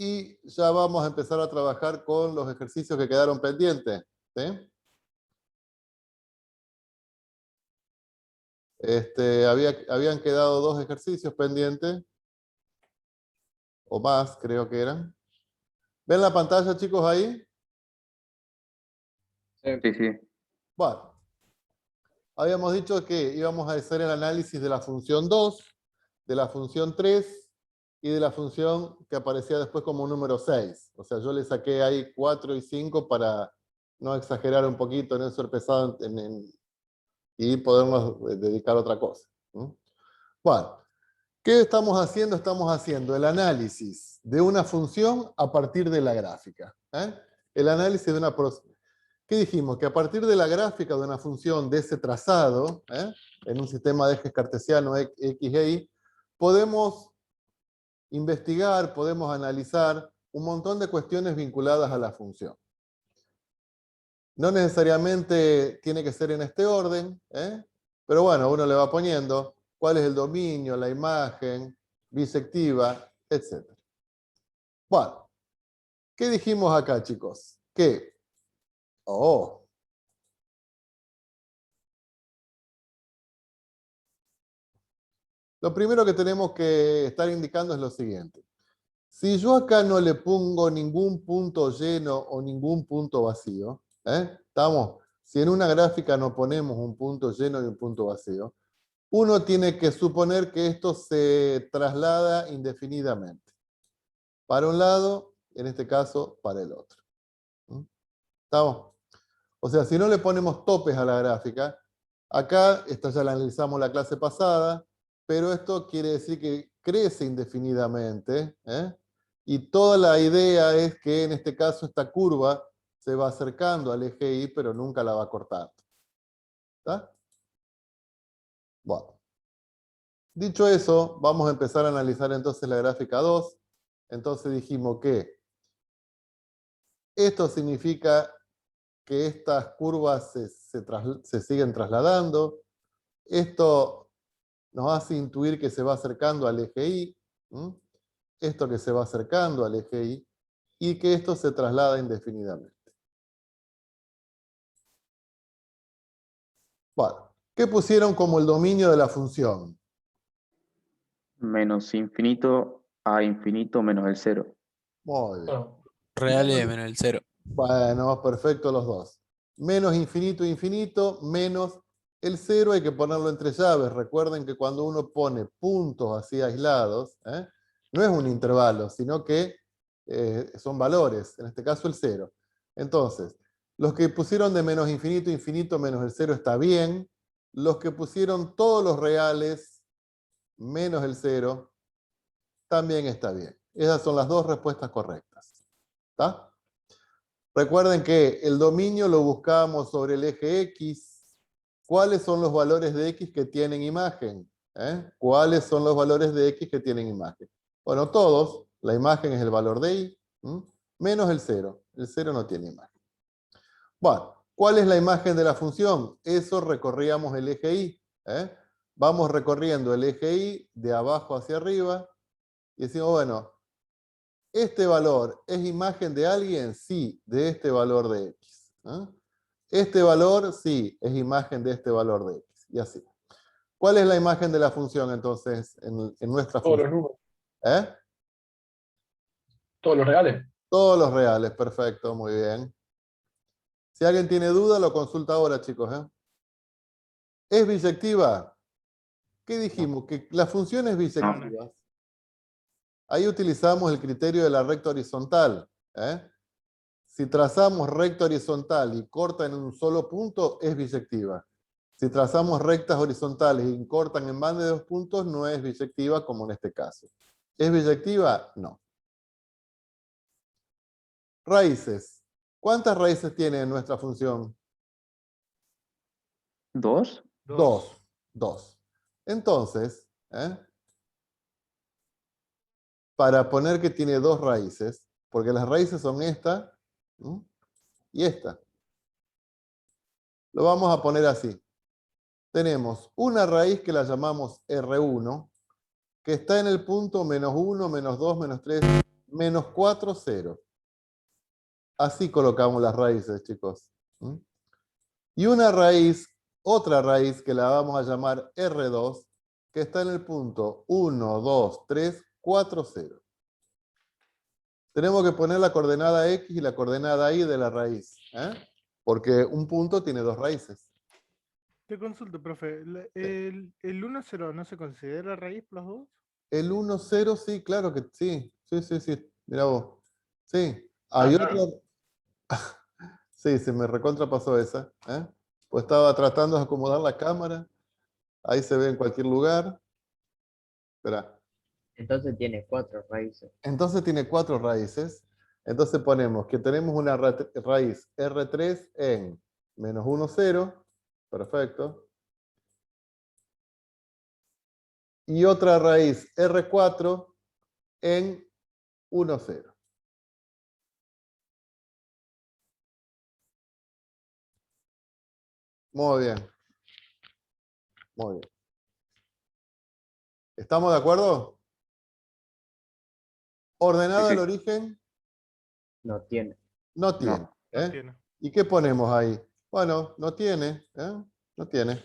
y ya vamos a empezar a trabajar con los ejercicios que quedaron pendientes. ¿Sí? Habían quedado 2 ejercicios pendientes, o más creo que eran. ¿Ven la pantalla, chicos, ahí? Sí, sí. Bueno, habíamos dicho que íbamos a hacer el análisis de la función 2, de la función 3 y de la función que aparecía después como número 6. O sea, yo le saqué ahí 4 y 5 para no exagerar un poquito, no ser pesado y podernos dedicar a otra cosa. Bueno, ¿qué estamos haciendo? Estamos haciendo el análisis de una función a partir de la gráfica. El análisis de una... ¿Qué dijimos? Que a partir de la gráfica de una función de ese trazado, en un sistema de ejes cartesiano X e Y, podemos investigar, podemos analizar un montón de cuestiones vinculadas a la función. No necesariamente tiene que ser en este orden, pero bueno, uno le va poniendo cuál es el dominio, la imagen, bisectiva, etc. Bueno, ¿qué dijimos acá, chicos? Que, lo primero que tenemos que estar indicando es lo siguiente. Si yo acá no le pongo ningún punto lleno o ningún punto vacío, ¿estamos? Si en una gráfica no ponemos un punto lleno y un punto vacío, uno tiene que suponer que esto se traslada indefinidamente. Para un lado, en este caso, para el otro. ¿Estamos? O sea, si no le ponemos topes a la gráfica, acá, esta ya la analizamos la clase pasada, pero esto quiere decir que crece indefinidamente, y toda la idea es que en este caso esta curva se va acercando al eje Y, pero nunca la va cortando. ¿Está? Bueno. Dicho eso, vamos a empezar a analizar entonces la gráfica 2. Entonces dijimos que esto significa que estas curvas se siguen trasladando. Esto nos hace intuir que se va acercando al eje Y. Esto que se va acercando al eje Y. Y que esto se traslada indefinidamente. Bueno, ¿qué pusieron como el dominio de la función? Menos infinito a infinito menos el 0. Muy bien. Reales menos el 0. Bueno, perfecto los dos. Menos infinito, infinito, menos el 0 hay que ponerlo entre llaves. Recuerden que cuando uno pone puntos así aislados, no es un intervalo, sino que son valores, en este caso el 0. Entonces, los que pusieron de menos infinito, infinito, menos el 0 está bien. Los que pusieron todos los reales menos el 0 también está bien. Esas son las dos respuestas correctas. ¿Está? Recuerden que el dominio lo buscamos sobre el eje X. ¿Cuáles son los valores de X que tienen imagen? ¿Cuáles son los valores de X que tienen imagen? Bueno, todos. La imagen es el valor de Y, menos el 0. El 0 no tiene imagen. Bueno, ¿cuál es la imagen de la función? Eso recorríamos el eje Y. Vamos recorriendo el eje Y de abajo hacia arriba y decimos, bueno, ¿este valor es imagen de alguien? Sí, de este valor de X. Este valor, sí, es imagen de este valor de X. Y así. ¿Cuál es la imagen de la función, entonces, en nuestra Todos función? los números. ¿Eh? Todos los reales. Todos los reales, perfecto, muy bien. Si alguien tiene duda, lo consulta ahora, chicos. ¿Es bisectiva? ¿Qué dijimos? Que las funciones bisectivas. Ahí utilizamos el criterio de la recta horizontal. Si trazamos recta horizontal y corta en un solo punto, es bisectiva. Si trazamos rectas horizontales y cortan en banda de 2 puntos, no es bisectiva como en este caso. ¿Es bisectiva? No. Raíces. ¿Cuántas raíces tiene nuestra función? ¿2? Dos. Entonces, para poner que tiene 2 raíces, porque las raíces son esta y esta. Lo vamos a poner así. Tenemos una raíz que la llamamos R1, que está en el punto -1, -2, -3, menos 4, 0. Así colocamos las raíces, chicos. ¿Mm? Y una raíz, otra raíz que la vamos a llamar R2, que está en el punto 1, 2, 3, 4, 0. Tenemos que poner la coordenada X y la coordenada Y de la raíz, ¿eh? Porque un punto tiene dos raíces. Te consulto, profe. ¿El 1, 0 no se considera raíz por los dos? El 1, 0, sí, claro que sí. Sí. Mira vos. Sí. Hay claro. otra. Sí, se me recontrapasó esa. ¿Eh? Pues estaba tratando de acomodar la cámara. Ahí se ve en cualquier lugar. Espera. Entonces tiene 4 raíces. Entonces tiene 4 raíces. Entonces ponemos que tenemos una raíz R3 en menos 1, 0. Perfecto. Y otra raíz R4 en 1, 0. Muy bien. Muy bien. ¿Estamos de acuerdo? Ordenada Sí, al sí. origen, No tiene. no tiene. No. No ¿Eh? tiene. ¿Y qué ponemos ahí? Bueno, no tiene. ¿Eh? No tiene.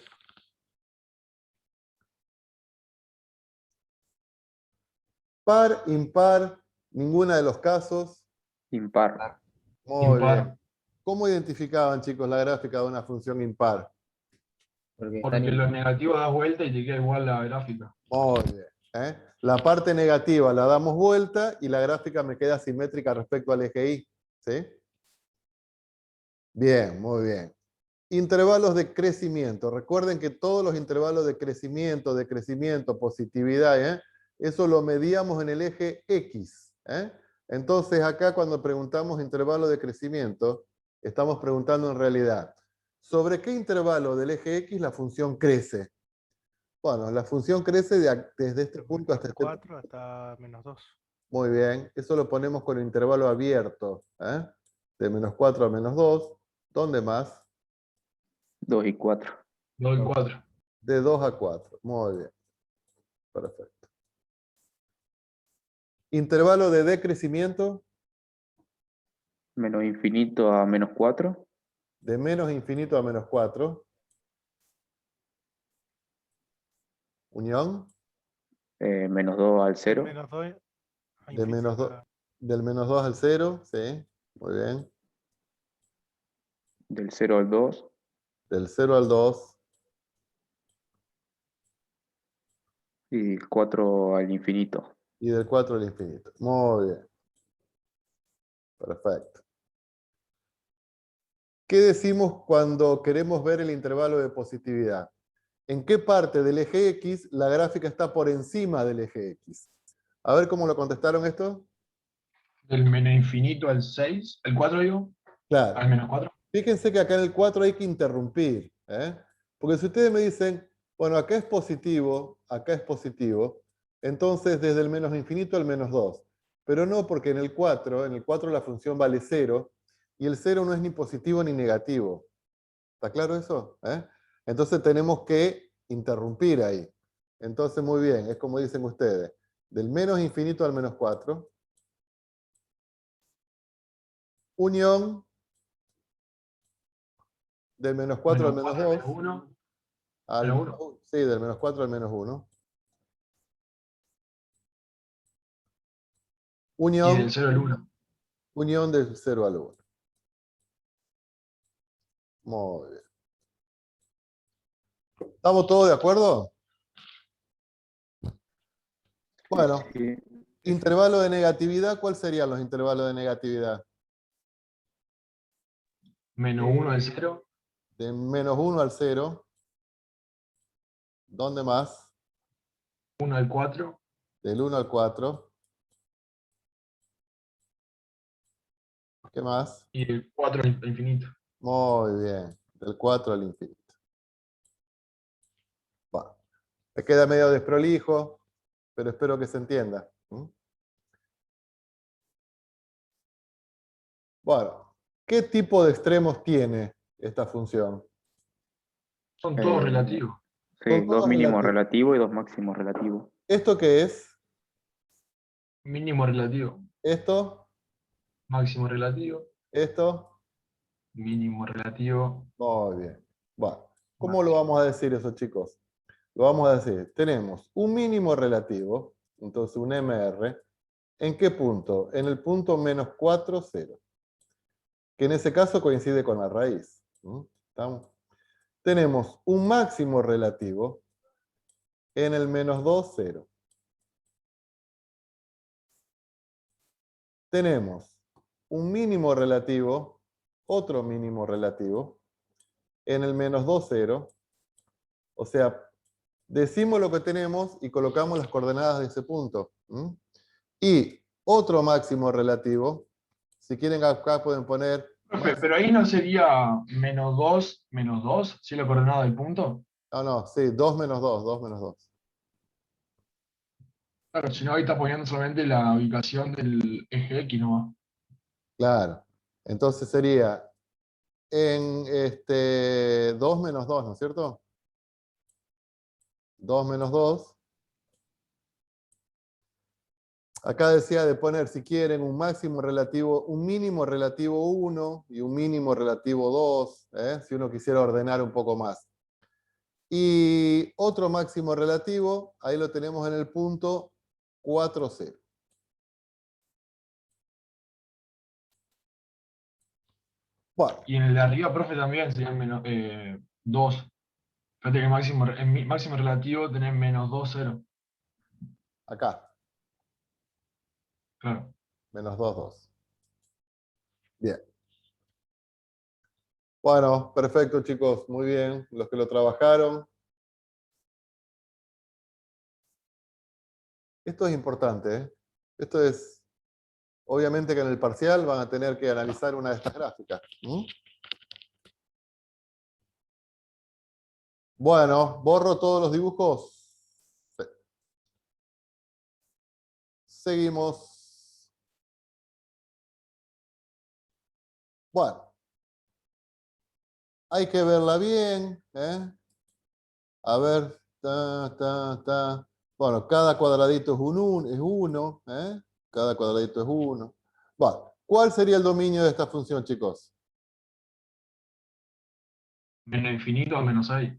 Par, impar, ninguna de los casos. Impar. Muy Impar. bien. ¿Cómo identificaban, chicos, la gráfica de una función impar? Porque Porque están los negativos das vuelta y te queda igual la gráfica. Muy bien. ¿Eh? La parte negativa la damos vuelta y la gráfica me queda simétrica respecto al eje Y. ¿Sí? Bien, muy bien. Intervalos de crecimiento. Recuerden que todos los intervalos de crecimiento, positividad, ¿eh? Eso lo medíamos en el eje X. ¿Eh? Entonces acá cuando preguntamos intervalo de crecimiento, estamos preguntando en realidad, ¿sobre qué intervalo del eje X la función crece? Bueno, la función crece desde este punto hasta este punto. 4 hasta menos 2. Muy bien, eso lo ponemos con el intervalo abierto. ¿Eh? De menos 4 a menos 2. ¿Dónde más? 2 y 4. 2 y 4. De 2 a 4. Muy bien. Perfecto. Intervalo de decrecimiento Menos infinito a menos 4. de menos infinito a menos 4. Unión Menos 2 al 0. Menos 2 a de menos infinito. del menos 2 al 0. Sí, muy bien. Del 0 al 2. Del 0 al 2. Y 4 al infinito. Y del 4 al infinito. Muy bien. Perfecto. ¿Qué decimos cuando queremos ver el intervalo de positividad? ¿En qué parte del eje X la gráfica está por encima del eje X? A ver cómo lo contestaron esto. Del menos infinito al 6. ¿El 4 digo? Claro. Al menos 4. Fíjense que acá en el 4 hay que interrumpir. ¿Eh? Porque si ustedes me dicen, bueno, acá es positivo, entonces desde el menos infinito al menos 2. Pero no, porque en el 4 la función vale 0, y el 0 no es ni positivo ni negativo. ¿Está claro eso? ¿Eh? Entonces tenemos que interrumpir ahí. Entonces, muy bien, es como dicen ustedes, del menos infinito al menos 4, unión del menos 4 al Menos menos 4 al 2, menos 1. al Menos menos 1. sí, del menos 4 al menos 1. Y del Unión, 0 al 1. unión del 0 al 1. Muy bien. ¿Estamos todos de acuerdo? Bueno, Sí. intervalo de negatividad, ¿cuáles serían los intervalos de negatividad? Menos 1 al 0. De menos 1 al 0. ¿Dónde más? 1 al 4. Del 1 al 4. ¿Qué más? Y del 4 al infinito. Muy bien. Del 4 al infinito. Va. Me queda medio desprolijo, pero espero que se entienda. ¿Mm? Bueno, ¿qué tipo de extremos tiene esta función? Son todos Eh, relativos. sí, Son 2 todos mínimos relativos. relativos y 2 máximos relativos. ¿Esto qué es? Mínimo relativo. Esto, Máximo relativo, esto. mínimo relativo. Muy bien. Bueno, ¿cómo lo vamos a decir eso, chicos? Lo vamos a decir, tenemos un mínimo relativo, entonces un MR, ¿en qué punto? En el punto menos 4, 0, que en ese caso coincide con la raíz. ¿Estamos? Tenemos un máximo relativo en el menos 2, 0. Tenemos un mínimo relativo, otro mínimo relativo, en el menos 2, 0. O sea, decimos lo que tenemos y colocamos las coordenadas de ese punto. Y otro máximo relativo, si quieren acá pueden poner... Profe, pero ahí no sería menos 2, si la coordenada del punto. No, sí, 2 menos 2, 2 menos 2. Claro, si no, ahí está poniendo solamente la ubicación del eje X nomás. Claro. Entonces sería en 2 menos 2, ¿no es cierto? 2 menos 2. Acá decía de poner, si quieren, un máximo relativo, un mínimo relativo 1 y un mínimo relativo 2, si uno quisiera ordenar un poco más. Y otro máximo relativo, ahí lo tenemos en el punto 4, 0. Bueno, Y en el de arriba, profe, también serían menos 2. Fíjate que en máximo relativo tenés menos 2, 0. acá, Claro. menos 2, 2. Bien. Bueno, perfecto, chicos. Muy bien. Los que lo trabajaron. Esto es importante, ¿eh? Esto es, obviamente que en el parcial van a tener que analizar una de estas gráficas. Bueno, borro todos los dibujos. Sí. Seguimos. Bueno, hay que verla bien, ¿eh? A ver, Bueno, cada cuadradito es es 1, ¿eh? Cada cuadradito es 1. Bueno, ¿cuál sería el dominio de esta función, chicos? Menos infinito a menos 6.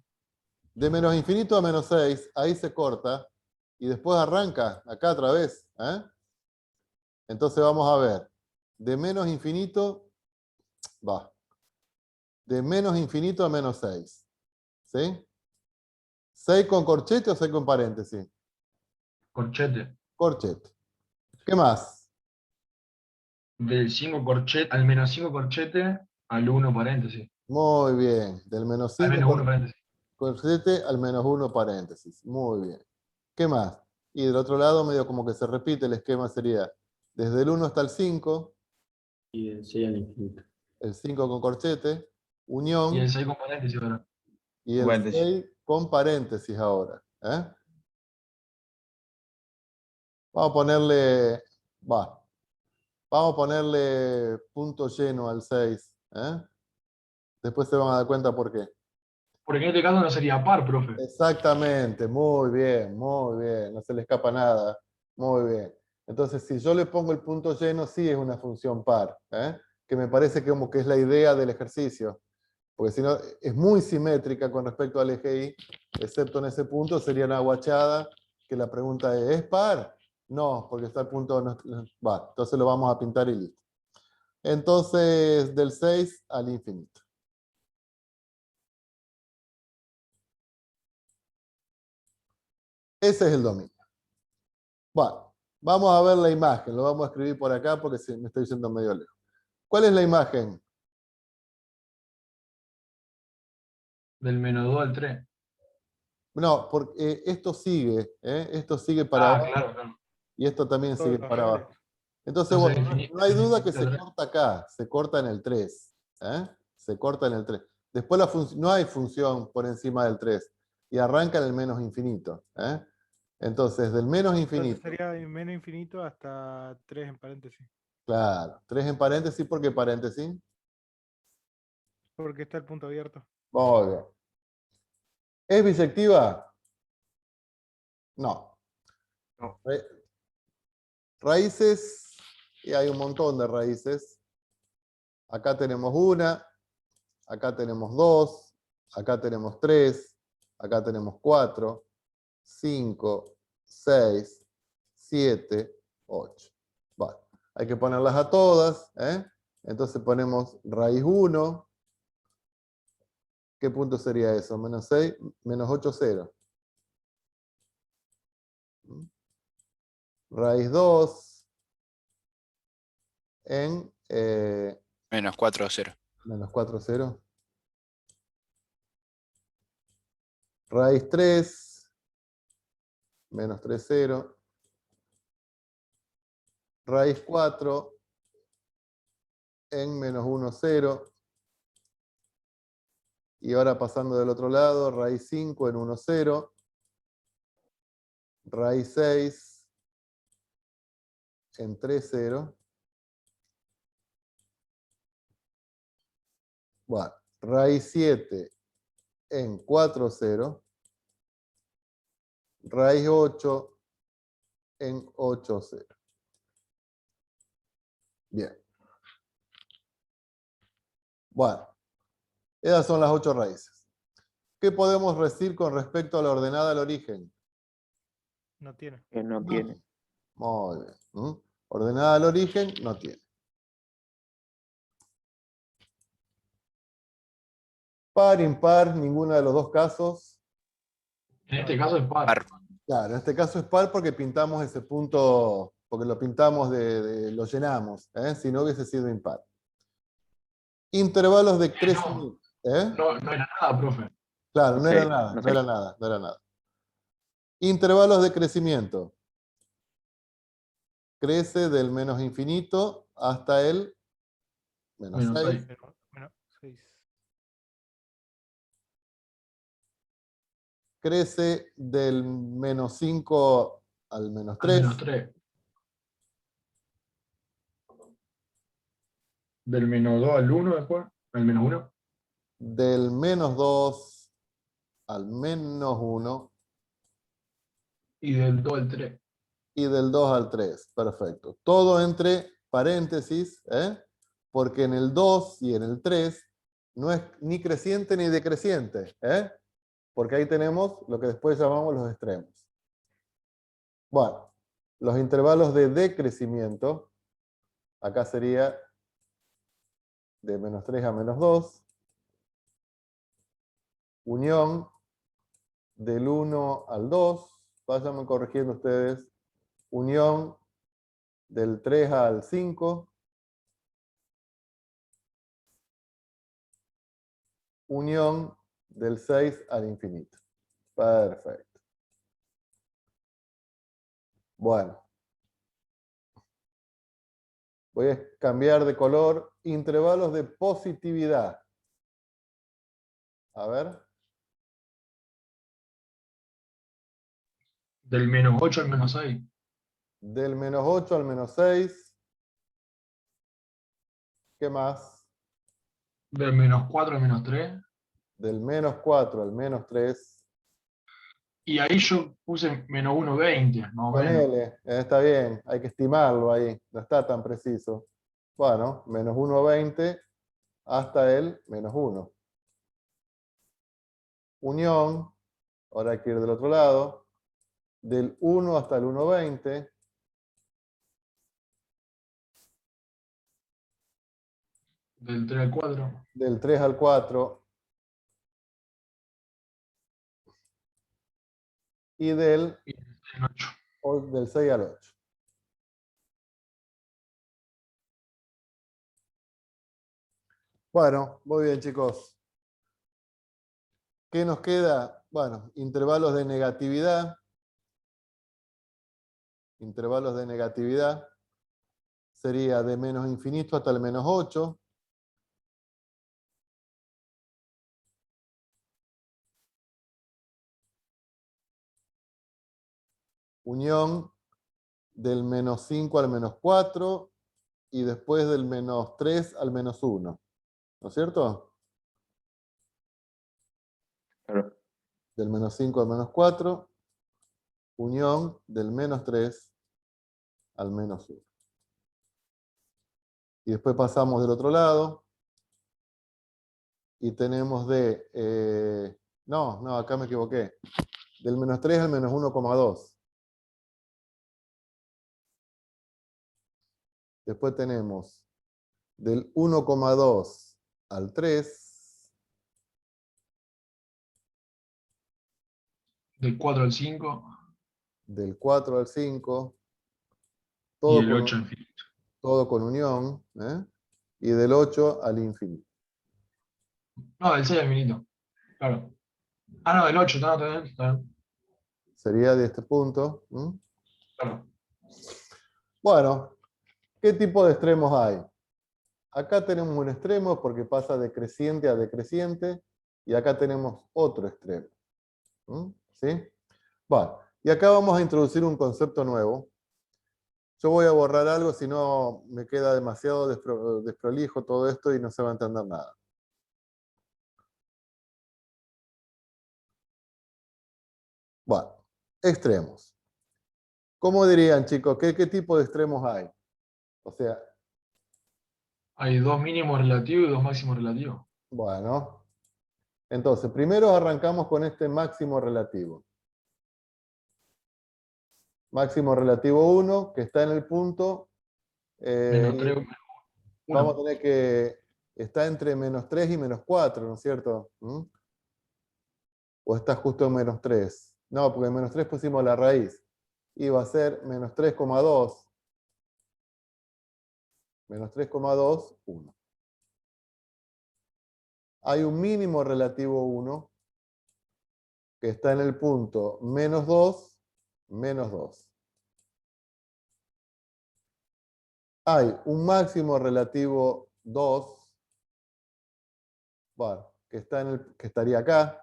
De menos infinito a menos 6, ahí se corta, y después arranca, acá otra vez, ¿eh? Entonces vamos a ver, de menos infinito, de menos infinito a menos 6, ¿sí? ¿6 con corchete o 6 con paréntesis? Corchete. Corchete. ¿Qué más? Del 5 corchete, al menos 5 corchete al 1 paréntesis. Muy bien, del menos Al 5 menos 1 paréntesis. corchete al menos 1 paréntesis. Muy bien. ¿Qué más? Y del otro lado, medio como que se repite el esquema, sería desde el 1 hasta el 5, Y el 6 al infinito. el 5 con corchete, Y unión, el 6 con paréntesis ahora. y el Paréntesis. 6 con paréntesis ahora. Vamos a ponerle, va, vamos a ponerle punto lleno al 6. Después se van a dar cuenta por qué. Porque en este caso no sería par, profe. Exactamente, muy bien, no se le escapa nada, muy bien. Entonces, si yo le pongo el punto lleno, sí es una función par, que me parece que como que es la idea del ejercicio, porque si no, es muy simétrica con respecto al eje Y, excepto en ese punto, sería una guachada, que la pregunta ¿es par? No, porque está el punto, va, entonces lo vamos a pintar y listo. Entonces, del 6 al infinito. Ese es el dominio. Bueno, vamos a ver la imagen, lo vamos a escribir por acá porque me estoy yendo medio lejos. ¿Cuál es la imagen? Del menos 2 al 3. No, porque esto sigue para Ah, abajo claro, claro. y esto también Todos sigue los para reales. abajo. Entonces, Entonces, bueno, no hay duda que infinito se 3. corta acá, se corta en el 3. Se corta en el 3. Después no hay función por encima del 3 y arranca en el menos infinito. Entonces, del menos Entonces infinito, sería menos infinito hasta 3 en paréntesis. claro, 3 en paréntesis, ¿por qué paréntesis? Porque está el punto abierto. Muy bien. ¿Es bisectiva? No. No. Raíces y hay un montón de raíces. Acá tenemos una, acá tenemos 2, acá tenemos 3, acá tenemos 4, 5, 6, 7, 8. Bueno, hay que ponerlas a todas, ¿eh? Entonces ponemos raíz 1. ¿Qué punto sería eso? Menos 6, menos 8, 0. Raíz 2 en Menos 4, 0. menos 4, 0. Raíz 3, menos 3, 0. Raíz 4 en menos 1, 0. Y ahora pasando del otro lado, raíz 5 en 1, 0. Raíz 6 en 3, 0. Bueno, raíz 7 en 4, 0. Raíz 8 en 8, 0. Bien. Bueno, esas son las 8 raíces. ¿Qué podemos decir con respecto a la ordenada al origen? No tiene. Que no tiene. Muy bien. Ordenada al origen, no tiene. Par, impar, ninguno de los dos casos. En este caso es par. Par. Claro, en este caso es par porque pintamos ese punto, porque lo pintamos, lo llenamos, ¿eh? Si no hubiese sido impar. Intervalos de crecimiento. ¿Eh? No era nada, profe. Claro, No no era sé, nada, no no sé. era nada, no era nada. Intervalos de crecimiento. Crece del menos infinito hasta el menos Menos 6. 6. Menos 6. Crece del menos 5 al menos Al menos 3. 3. Del menos 2 al 1 después. Al menos 1. Del menos 2 al menos 1. Y del 2 al 3. Y del 2 al 3. Perfecto. Todo entre paréntesis, ¿eh? Porque en el 2 y en el 3 no es ni creciente ni decreciente, ¿eh? Porque ahí tenemos lo que después llamamos los extremos. Bueno, los intervalos de decrecimiento, acá sería de menos 3 a menos 2, unión del 1 al 2, váyanme corrigiendo ustedes, unión del 3 al 5, unión del 6 al infinito. Perfecto. Bueno. Voy a cambiar de color. Intervalos de positividad. A ver. Del menos 8 al menos 6. Del menos 8 al menos 6. ¿Qué más? Del menos 4 al menos 3. Del menos 4 al menos 3. Y ahí yo puse menos 1, 20, más o menos. Ponele, está bien, hay que estimarlo ahí, no está tan preciso. Bueno, menos 1, 20 hasta el menos 1. Unión, ahora hay que ir del otro lado, del 1 hasta el 1, 20. Del 3 al 4. Del 3 al 4. Y del Y del 6 al 8. del 6 al 8. Bueno, muy bien, chicos. ¿Qué nos queda? Bueno, intervalos de negatividad. Intervalos de negatividad. Sería de menos infinito hasta el menos 8. Unión del menos 5 al menos 4. Y después del menos 3 al menos 1. ¿No es cierto? Claro. Del menos 5 al menos 4. Unión del menos 3 al menos 1. Y después pasamos del otro lado. Y tenemos de... no, acá me equivoqué. Del menos 3 al menos 1,2. Después tenemos del 1,2 al 3. Del 4 al 5 Del 4 al 5. y Todo el con, 8 al infinito. todo con unión. ¿Eh? Y del 8 al infinito. No, del 6 al infinito. Claro. Ah, no, del 8, está bien, está bien. Sería de este punto. ¿Mm? Claro. Bueno, ¿qué tipo de extremos hay? Acá tenemos un extremo porque pasa de creciente a decreciente. Y acá tenemos otro extremo. ¿Mm? ¿Sí? Bueno, y acá vamos a introducir un concepto nuevo. Yo voy a borrar algo, si no me queda demasiado desprolijo todo esto y no se va a entender nada. Bueno, extremos. ¿Cómo dirían, chicos? ¿Qué tipo de extremos hay? O sea, Hay dos mínimos relativos y dos máximos relativos. bueno. Entonces, primero arrancamos con este máximo relativo. Máximo relativo 1, que está en el punto... Menos 3, vamos a 1. tener que... Está entre menos 3 y menos 4, ¿no es cierto? ¿Mm? ¿O está justo en menos 3? No, porque en menos 3 pusimos la raíz. Y va a ser menos 3,2. Menos 3,2, 1. Hay un mínimo relativo 1 que está en el punto menos 2, menos 2. Hay un máximo relativo 2, bueno, que estaría acá.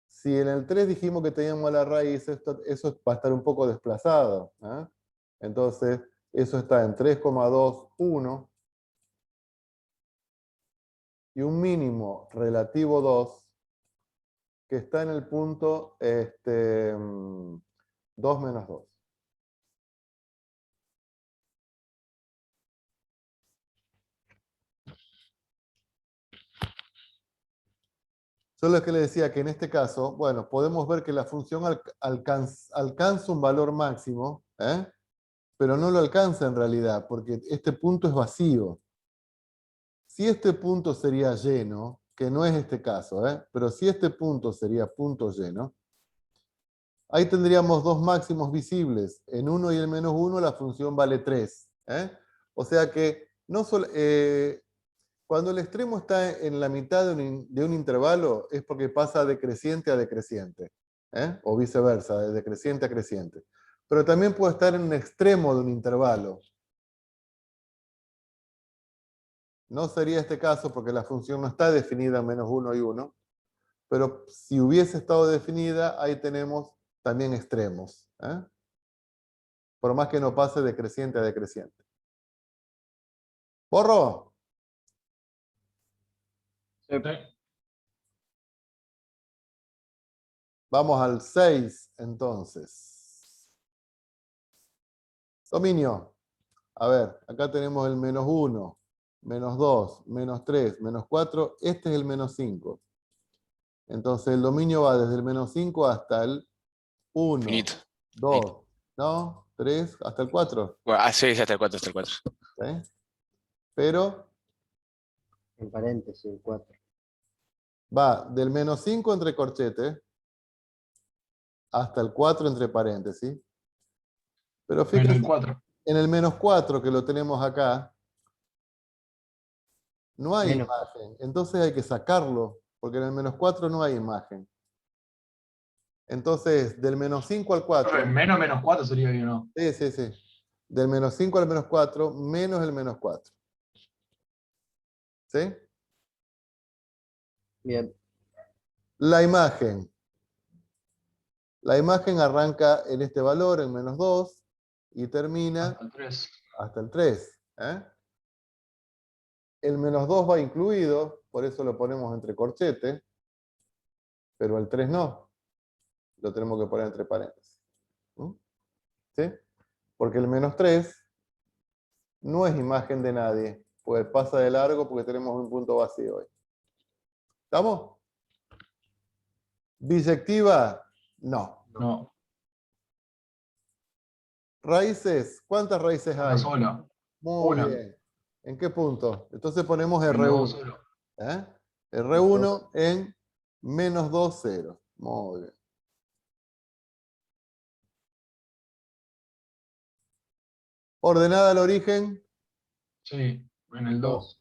Si en el 3 dijimos que teníamos la raíz, eso va a estar un poco desplazado. ¿Eh? Entonces, eso está en 3,2, 1. Y un mínimo relativo 2 que está en el punto 2 menos 2. Yo lo que le decía que en este caso, bueno, podemos ver que la función alcanza un valor máximo, ¿eh? Pero no lo alcanza en realidad, porque este punto es vacío. Si este punto sería lleno, que no es este caso, ¿eh? Pero si este punto sería punto lleno, ahí tendríamos dos máximos visibles. En 1 y el menos 1 la función vale 3. ¿Eh? O sea que no solo, cuando el extremo está en la mitad de un intervalo es porque pasa de creciente a decreciente. ¿Eh? O viceversa, de decreciente a creciente. Pero también puede estar en un extremo de un intervalo. No sería este caso porque la función no está definida en menos 1 y 1. Pero si hubiese estado definida, ahí tenemos también extremos. ¿Eh? Por más que no pase de creciente a decreciente. ¿Borro? Sí. Vamos al 6, entonces. Dominio. A ver, acá tenemos el menos 1, menos 2, menos 3, menos 4. Este es el menos 5. Entonces el dominio va desde el menos 5 hasta el 1, Infinito. 2, ¿no? 3, hasta el 4. Bueno, sí, hasta el 4, hasta el 4. ¿Sí? Pero En paréntesis, el 4. va del menos 5 entre corchetes hasta el 4 entre paréntesis. Pero Menos el fíjense, 4. en el menos 4 que lo tenemos acá, no hay Menos. imagen. Entonces hay que sacarlo, porque en el menos 4 no hay imagen. Entonces, del menos 5 al 4, Menos 4 sería bien, ¿no? sí, sí, sí. Del menos 5 al menos 4, menos el menos 4. ¿Sí? Bien. La imagen. La imagen arranca en este valor, en menos 2, y termina Hasta el 3. hasta el 3. ¿Eh? El menos 2 va incluido, por eso lo ponemos entre corchetes, pero el 3 no. Lo tenemos que poner entre paréntesis. ¿Sí? Porque el menos 3 No es imagen de nadie, pues pasa de largo porque tenemos un punto vacío hoy. ¿Estamos? ¿Bisectiva? No. No, ¿Raíces? ¿Cuántas raíces una hay? sola. Muy Una. bien. ¿En qué punto? Entonces ponemos Menos 2 R1. solo. ¿Eh? R1 en menos 2, 0. Muy bien. Ordenada al origen, Sí, en el 2.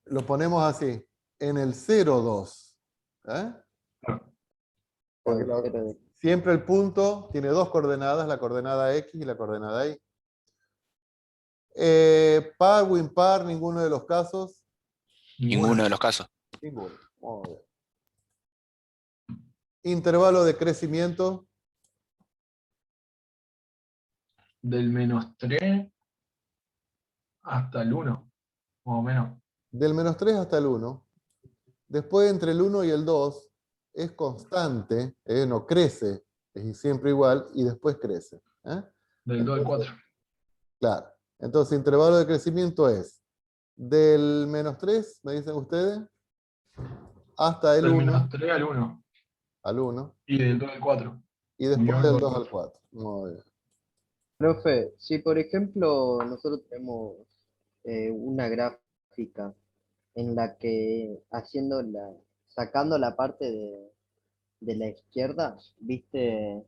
lo ponemos así, en el 0, 2. ¿Eh? Porque siempre el punto tiene dos coordenadas, la coordenada X y la coordenada Y. Par o impar, ninguno de los casos. Ninguno de los casos. Ninguno. Muy bien. Intervalo de crecimiento. Del menos 3 hasta el 1, más o menos. Del menos 3 hasta el 1. Después entre el 1 y el 2 es constante, no crece, es siempre igual, y después crece. Del 2 al 4. Claro. Entonces, intervalo de crecimiento es del menos 3, me dicen ustedes, hasta el Del 1, menos 3 al 1. al 1, Y del 2 al 4. y después Unión del con 2 al 4. 4. Muy bien. Profe, si por ejemplo nosotros tenemos una gráfica en la que sacando la parte de la izquierda, viste,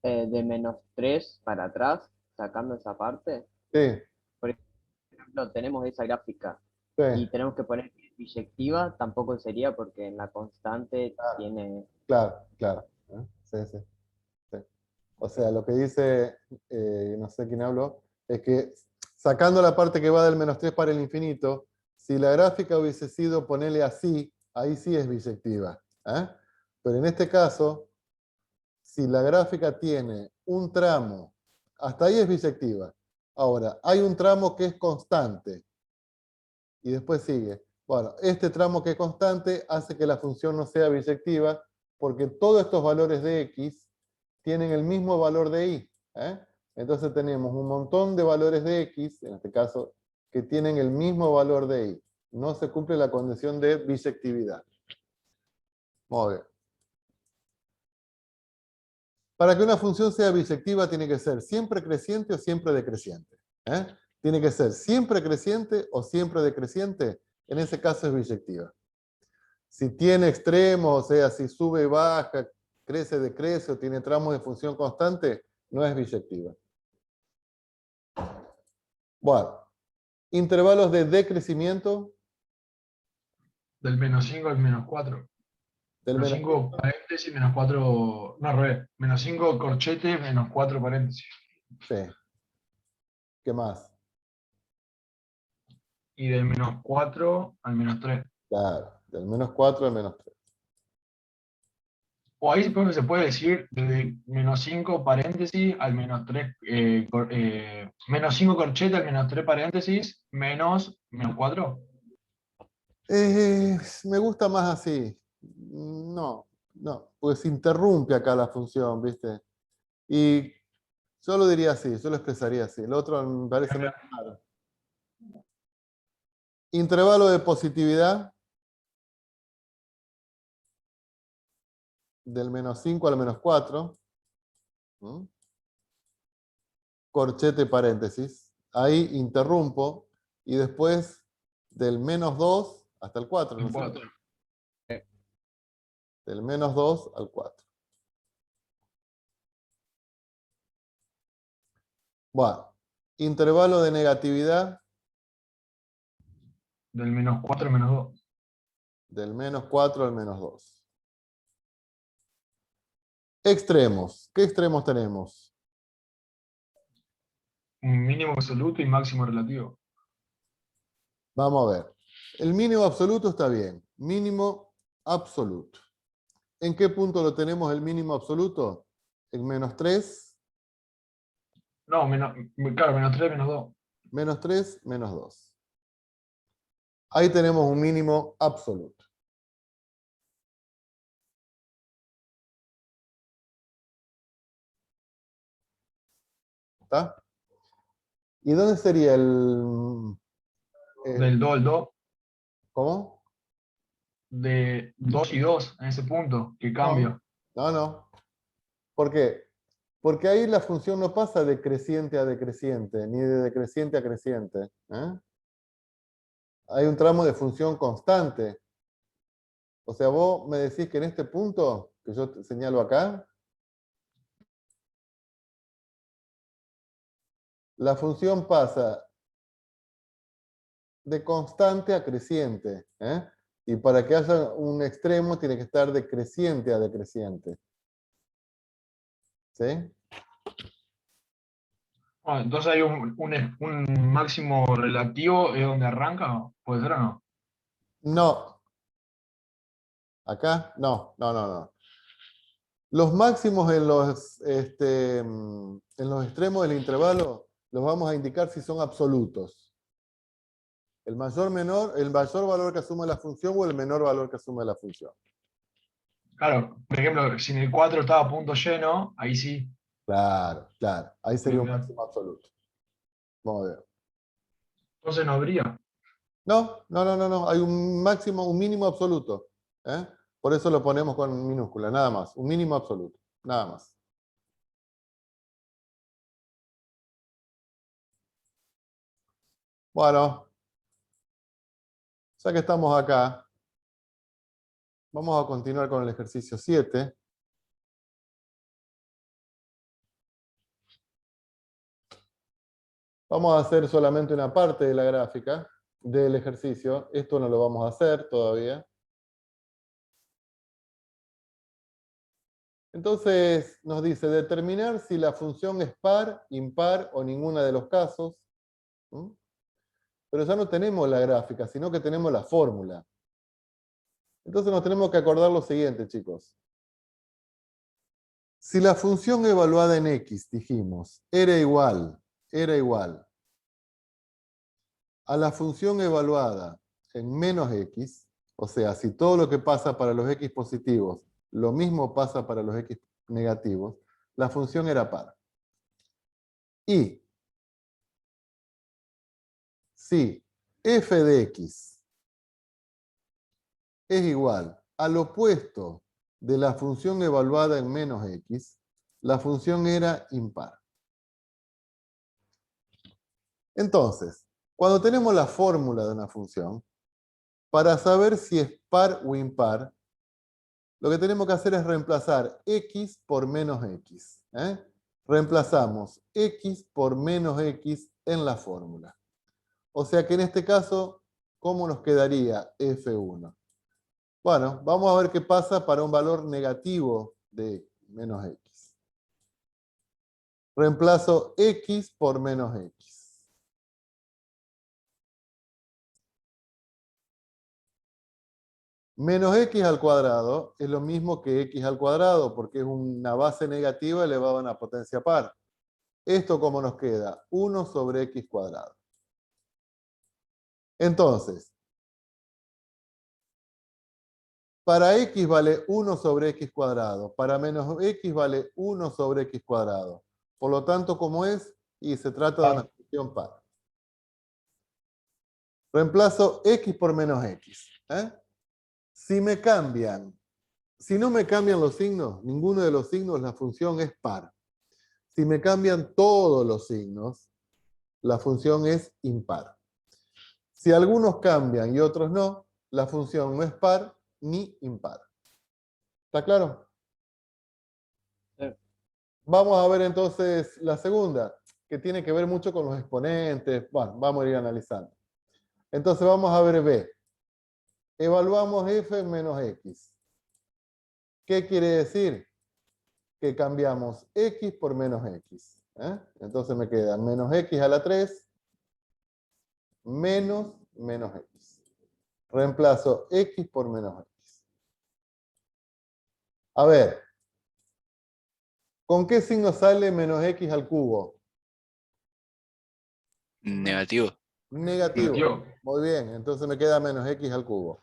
de menos 3 para atrás, sacando esa parte, Sí, por ejemplo, tenemos esa gráfica y sí, tenemos que poner que es biyectiva, tampoco sería porque en la constante tiene... claro, claro. Sí, sí, sí. O sea, lo que dice, no sé quién habló, es que sacando la parte que va del menos 3 para el infinito, si la gráfica hubiese sido ponerle así, ahí sí es bisectiva. Pero en este caso, si la gráfica tiene un tramo, hasta ahí es bisectiva. Ahora, hay un tramo que es constante. Y después sigue. Bueno, este tramo que es constante hace que la función no sea bisectiva porque todos estos valores de x tienen el mismo valor de y. Entonces tenemos un montón de valores de x, en este caso, que tienen el mismo valor de y. No se cumple la condición de bisectividad. Muy bien. Para que una función sea bisectiva tiene que ser siempre creciente o siempre decreciente. Tiene que ser siempre creciente o siempre decreciente. En ese caso es bisectiva. Si tiene extremos, o sea, si sube, baja, crece, decrece o tiene tramos de función constante, no es bisectiva. Bueno, intervalos de decrecimiento. Del menos 5 al menos 4. Del Menos menos 5 paréntesis, menos 4. No, al revés. Menos 5 corchete, menos 4 paréntesis. sí. ¿Qué más? Y del menos 4 al menos 3. Claro, del menos 4 al menos 3. O ahí se puede decir desde menos 5 paréntesis al menos 3. Menos 5 corchete al menos 3 paréntesis, menos 4. Me gusta más así. No, no, pues interrumpe acá la función, ¿viste? Y yo lo diría así, yo lo expresaría así. El otro me parece menos claro. Intervalo de positividad. Del menos 5 al menos 4. Corchete paréntesis. Ahí interrumpo. Y después del menos 2 hasta el 4. ¿No es cierto? Del menos 2 al 4. Bueno. Intervalo de negatividad. Del menos 4 al menos 2. Del menos 4 al menos 2. Extremos. ¿Qué extremos tenemos? Un mínimo absoluto y máximo relativo. Vamos a ver. El mínimo absoluto está bien. Mínimo absoluto. ¿En qué punto lo tenemos el mínimo absoluto? En menos 3, No, claro, menos 3, menos 2. menos 3, menos 2. Ahí tenemos un mínimo absoluto. ¿Está? ¿Y dónde sería el Del 2 al 2, ¿cómo? de 2 y 2 en ese punto, que cambia. No. ¿Por qué? Porque ahí la función no pasa de creciente a decreciente, ni de decreciente a creciente. ¿Eh? Hay un tramo de función constante. O sea, vos me decís que en este punto, que yo te señalo acá, la función pasa de constante a creciente. ¿Eh? Y para que haya un extremo tiene que estar de creciente a decreciente. ¿Sí? Bueno, entonces hay un máximo relativo, ¿es donde arranca? ¿Puede ser o no? No. Acá, no. Los máximos en los extremos del intervalo los vamos a indicar si son absolutos. El mayor valor que asume la función o el menor valor que asume la función. Claro, por ejemplo, si en el 4 estaba a punto lleno, ahí sí. Claro. Ahí sería un Bien. máximo absoluto. Vamos a ver. Entonces no habría. No. Hay un máximo, un mínimo absoluto. ¿Eh? Por eso lo ponemos con minúscula, nada más. Un mínimo absoluto, nada más. Bueno, ya que estamos acá, vamos a continuar con el ejercicio 7. Vamos a hacer solamente una parte de la gráfica del ejercicio. Esto no lo vamos a hacer todavía. Entonces nos dice determinar si la función es par, impar o ninguna de los casos. ¿Mm? Pero ya no tenemos la gráfica, sino que tenemos la fórmula. Entonces nos tenemos que acordar lo siguiente, chicos. Si la función evaluada en x, dijimos, era igual a la función evaluada en menos x, o sea, si todo lo que pasa para los x positivos, lo mismo pasa para los x negativos, la función era par. Y si f de x es igual al opuesto de la función evaluada en menos x, la función era impar. Entonces, cuando tenemos la fórmula de una función, para saber si es par o impar, lo que tenemos que hacer es reemplazar x por menos x. Reemplazamos x por menos x en la fórmula. O sea que en este caso, ¿cómo nos quedaría f1? Bueno, vamos a ver qué pasa para un valor negativo de menos x. Reemplazo x por menos x. Menos x al cuadrado es lo mismo que x al cuadrado, porque es una base negativa elevada a una potencia par. ¿Esto cómo nos queda? 1 sobre x cuadrado. Entonces, para x vale 1 sobre x cuadrado, para menos x vale 1 sobre x cuadrado. Por lo tanto, ¿cómo es? Y se trata de una función par. Reemplazo x por menos x. Si no me cambian los signos, ninguno de los signos, la función es par. Si me cambian todos los signos, la función es impar. Si algunos cambian y otros no, la función no es par ni impar. ¿Está claro? Sí. Vamos a ver entonces la segunda, que tiene que ver mucho con los exponentes. Bueno, vamos a ir analizando. Entonces vamos a ver B. Evaluamos f menos x. ¿Qué quiere decir? Que cambiamos x por menos x. Entonces me queda menos x a la 3 menos x. Reemplazo x por menos x. A ver, ¿con qué signo sale menos x al cubo? Negativo. Negativo. Muy bien, entonces me queda menos x al cubo.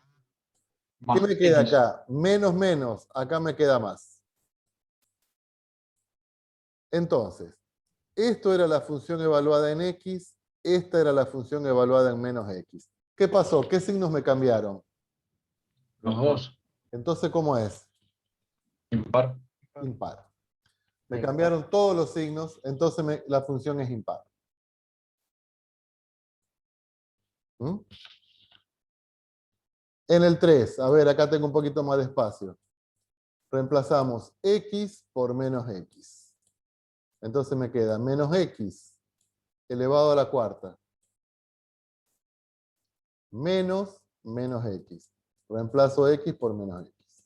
¿Qué Más me queda X. acá? Menos, acá me queda más. Entonces, Esto era la función evaluada en x, esta era la función evaluada en menos x. ¿Qué pasó? ¿Qué signos me cambiaron? Los dos. Entonces, ¿cómo es? Impar. Impar. Me Impar. cambiaron todos los signos, entonces la función es impar. ¿Mm? En el 3, a ver, acá tengo un poquito más de espacio. Reemplazamos x por menos x. Entonces me queda menos x elevado a la cuarta. Menos x. Reemplazo x por menos x.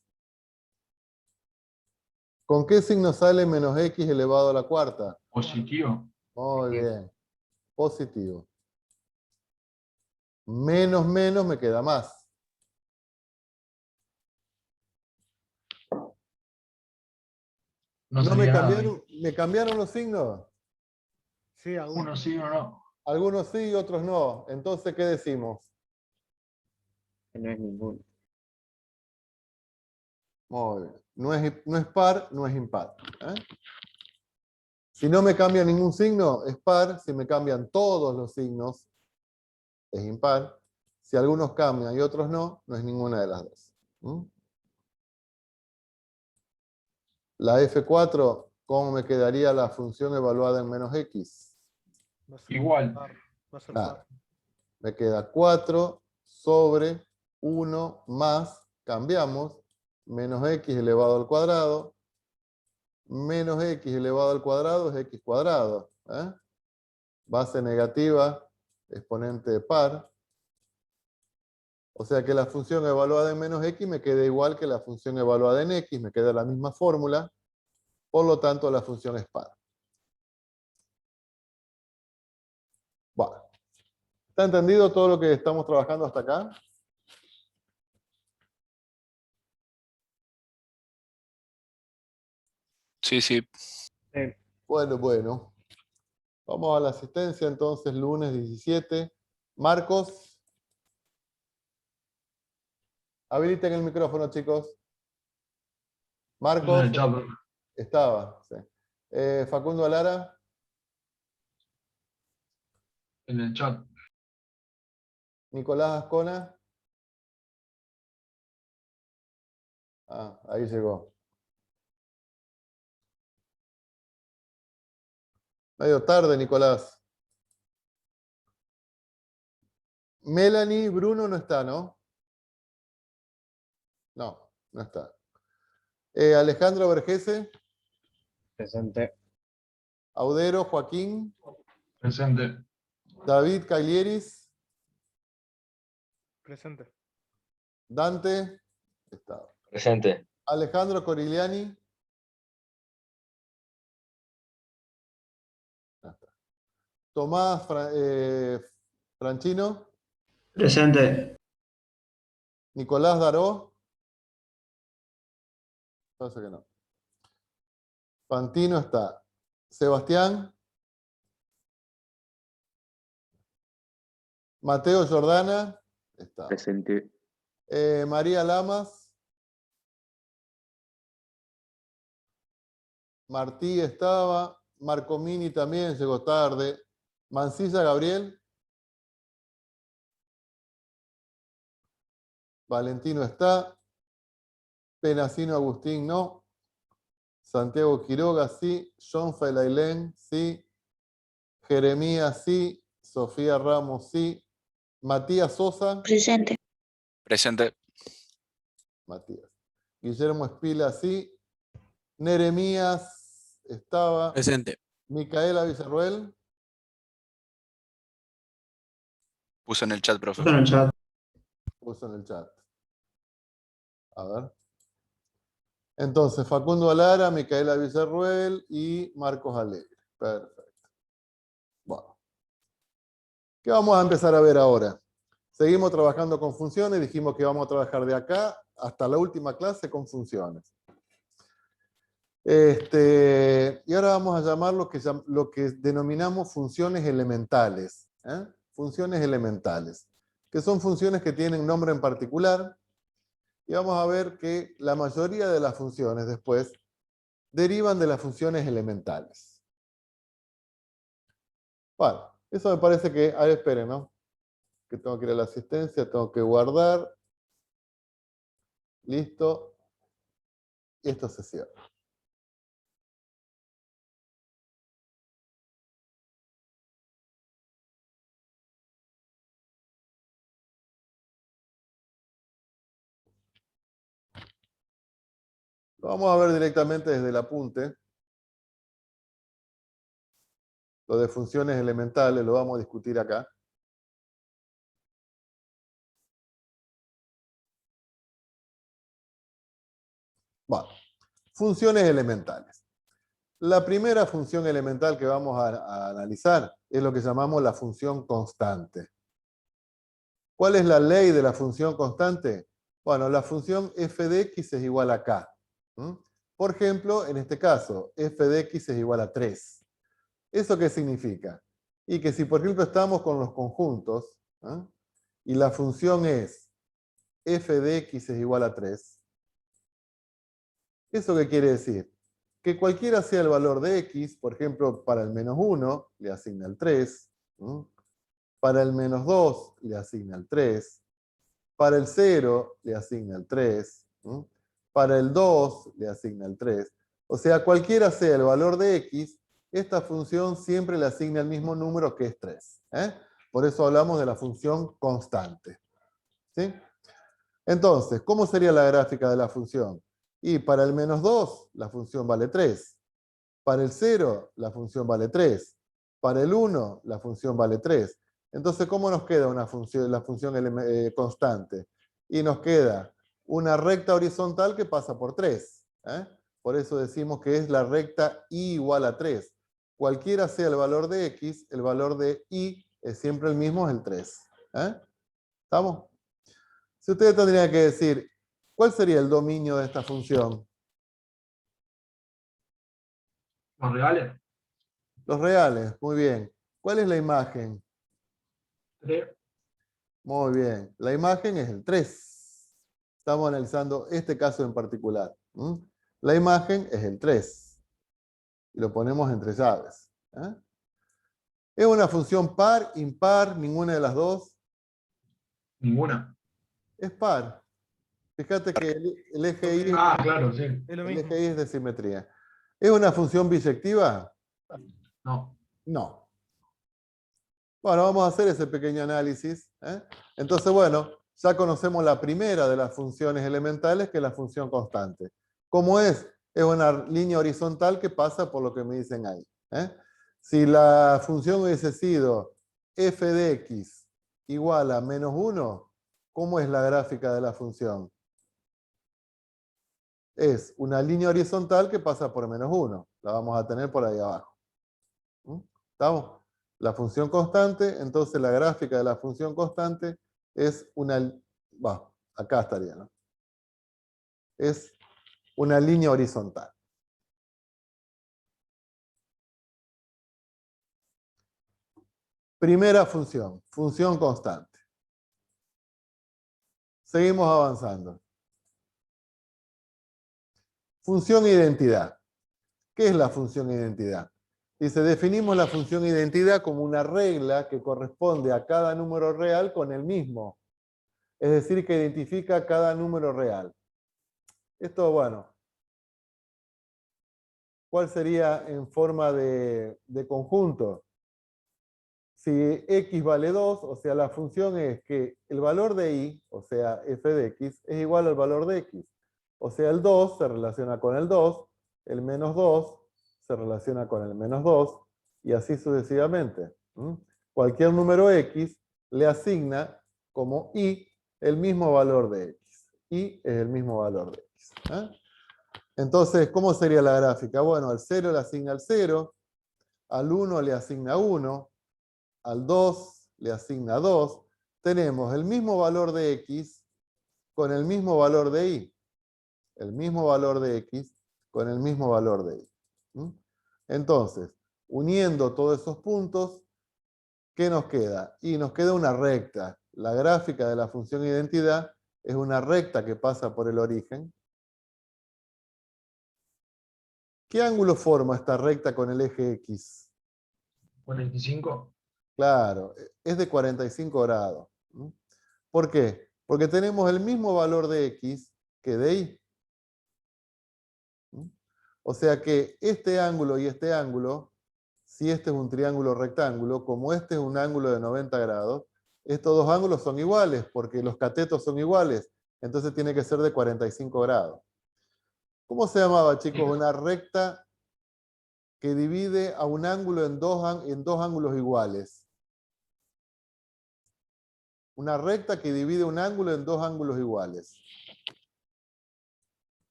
¿Con qué signo sale menos x elevado a la cuarta? Positivo. Muy bien. Positivo. Menos me queda más. No ¿No me sería nada. cambiaron, me cambiaron los signos? Sí, aún. Uno sí, uno no. Algunos sí, otros no. Entonces, ¿qué decimos? Que no es ninguno. Muy bien. No es par, no es impar. ¿Eh? Si no me cambia ningún signo, es par. Si me cambian todos los signos, es impar. Si algunos cambian y otros no, no es ninguna de las dos. ¿Mm? La F4, ¿cómo me quedaría la función evaluada en menos x? Va a ser Igual. par, va a ser Nada. par. Me queda 4 sobre 1 más, cambiamos, menos x elevado al cuadrado, menos x elevado al cuadrado es x cuadrado. ¿Eh? Base negativa, exponente de par. O sea que la función evaluada en menos x me queda igual que la función evaluada en x, me queda la misma fórmula, por lo tanto la función es par. Bueno, ¿está entendido todo lo que estamos trabajando hasta acá? Sí, sí. Bueno. Vamos a la asistencia entonces, lunes 17. Marcos. Habiliten el micrófono, chicos. Marcos. En el chat, profe. Estaba. Sí. Facundo Alara. En el chat. Nicolás Ascona. Ah, ahí llegó. Medio tarde, Nicolás. Melanie, Bruno no está, ¿no? No, no está. Alejandro Vergese. Presente. Audero Joaquín. Presente. David Caglieris. Presente. Dante. Está. Presente. Alejandro Corigliani. Ya está. Tomás Franchino. Presente. Nicolás Daró. Parece que no. Fantino está. Sebastián. Mateo Jordana. Está. Presente. María Lamas. Martí estaba. Marcomini también llegó tarde. Mancilla Gabriel. Valentino está. Penasino Agustín no. Santiago Quiroga sí. John Felailén sí. Jeremías sí. Sofía Ramos sí. Matías Sosa. Presente. Presente. Matías. Guillermo Espila sí. Neremías estaba. Presente. Micaela Villarruel. Puso en el chat, profe. En el chat. Puso en el chat. A ver. Entonces, Facundo Alara, Micaela Villarruel y Marcos Alegre. Perfecto. Bueno. ¿Qué vamos a empezar a ver ahora? Seguimos trabajando con funciones. Dijimos que vamos a trabajar de acá hasta la última clase con funciones. Y ahora vamos a llamar lo que denominamos funciones elementales. Funciones elementales, que son funciones que tienen nombre en particular. Y vamos a ver que la mayoría de las funciones después derivan de las funciones elementales. Bueno, eso me parece que, a ver, esperen, ¿no? Que tengo que ir a la asistencia, tengo que guardar. Listo. Y esto se cierra. Lo vamos a ver directamente desde el apunte. Lo de funciones elementales lo vamos a discutir acá. Bueno, funciones elementales. La primera función elemental que vamos a analizar es lo que llamamos la función constante. ¿Cuál es la ley de la función constante? Bueno, la función f de x es igual a k. Por ejemplo, en este caso, f de x es igual a 3. ¿Eso qué significa? Y que si, por ejemplo, estamos con los conjuntos, y la función es f de x es igual a 3, ¿eso qué quiere decir? Que cualquiera sea el valor de x, por ejemplo, para el menos 1 le asigna el 3, para el menos 2 le asigna el 3, para el 0 le asigna el 3, para el 2 le asigna el 3. O sea, cualquiera sea el valor de x, esta función siempre le asigna el mismo número que es 3. Por eso hablamos de la función constante. ¿Sí? Entonces, ¿cómo sería la gráfica de la función? Y para el menos 2, la función vale 3. Para el 0, la función vale 3. Para el 1, la función vale 3. Entonces, ¿cómo nos queda la función constante? Y nos queda una recta horizontal que pasa por 3. Por eso decimos que es la recta y igual a 3. Cualquiera sea el valor de x, el valor de y es siempre el mismo, es el 3. ¿Estamos? Si ustedes tendrían que decir, ¿cuál sería el dominio de esta función? Los reales. Los reales, muy bien. ¿Cuál es la imagen? 3. Muy bien. La imagen es el 3. Estamos analizando este caso en particular. La imagen es el 3. Y lo ponemos entre llaves. ¿Es una función par, impar, ninguna de las dos? Ninguna. Es par. Fíjate que el eje Y, Ah, claro, sí. Es lo el mismo. eje Y es de simetría. ¿Es una función biyectiva? No. No. Bueno, vamos a hacer ese pequeño análisis. Entonces, bueno, ya conocemos la primera de las funciones elementales, que es la función constante. ¿Cómo es? Es una línea horizontal que pasa por lo que me dicen ahí. Si la función hubiese sido f de x igual a menos 1, ¿cómo es la gráfica de la función? Es una línea horizontal que pasa por menos 1. La vamos a tener por ahí abajo. ¿Estamos? La función constante, entonces la gráfica de la función constante es una... acá estaría, ¿no? Es una línea horizontal. Primera función, función constante. Seguimos avanzando. Función identidad. ¿Qué es la función identidad? Dice, definimos la función identidad como una regla que corresponde a cada número real con el mismo. Es decir, que identifica cada número real. Esto, bueno, ¿cuál sería en forma de conjunto? Si x vale 2, o sea, la función es que el valor de y, o sea, f de x, es igual al valor de x. O sea, el 2 se relaciona con el 2, el menos 2 se relaciona con el menos 2, y así sucesivamente. Cualquier número x le asigna como y el mismo valor de x. Y es el mismo valor de x. Entonces, ¿cómo sería la gráfica? Bueno, al 0 le asigna el 0, al 1 le asigna 1, al 2 le asigna 2. Tenemos el mismo valor de x con el mismo valor de y. El mismo valor de x con el mismo valor de y. Entonces, uniendo todos esos puntos, ¿qué nos queda? Y nos queda una recta. La gráfica de la función identidad es una recta que pasa por el origen. ¿Qué ángulo forma esta recta con el eje x? 45. Claro, es de 45 grados. ¿Mm? ¿Por qué? Porque tenemos el mismo valor de X que de Y. ¿Mm? O sea que este ángulo y este ángulo, si este es un triángulo rectángulo, como este es un ángulo de 90 grados, estos dos ángulos son iguales, porque los catetos son iguales, entonces tiene que ser de 45 grados. ¿Cómo se llamaba, chicos? Una recta que divide a un ángulo en dos ángulos iguales. Una recta que divide un ángulo en dos ángulos iguales.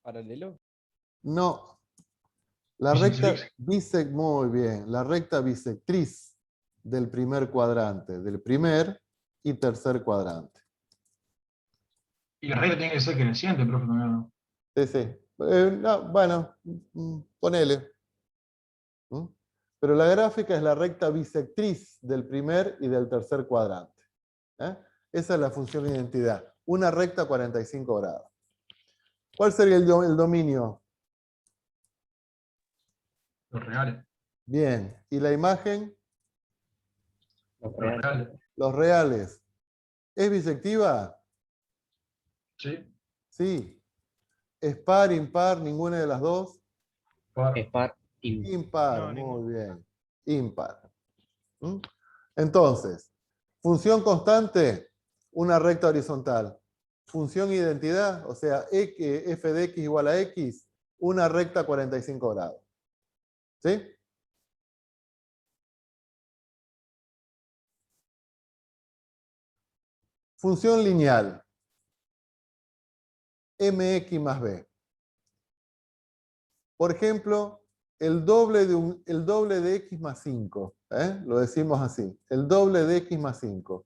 ¿Paralelo? No. La recta Bisectriz. muy bien. La recta bisectriz del primer cuadrante, del primer y tercer cuadrante. Y la regla tiene que ser creciente, profe, también, ¿no? Sí, sí. No, bueno, ponele. ¿Mm? Pero la gráfica es la recta bisectriz del primer y del tercer cuadrante. ¿Eh? Esa es la función de identidad. Una recta 45 grados. ¿Cuál sería el dominio? Los reales. Bien. ¿Y la imagen? Los Los reales. reales. Los reales. ¿Es bisectiva? Sí. Sí. ¿Es par, impar, ninguna de las dos? Es par. Impar, No, muy ninguno. bien. Impar. ¿Mm? Entonces, función constante, una recta horizontal. Función identidad, o sea, f de x igual a x, una recta 45 grados. ¿Sí? Función lineal. mx más b. Por ejemplo, el doble de x más 5. Lo decimos así. El doble de x más 5.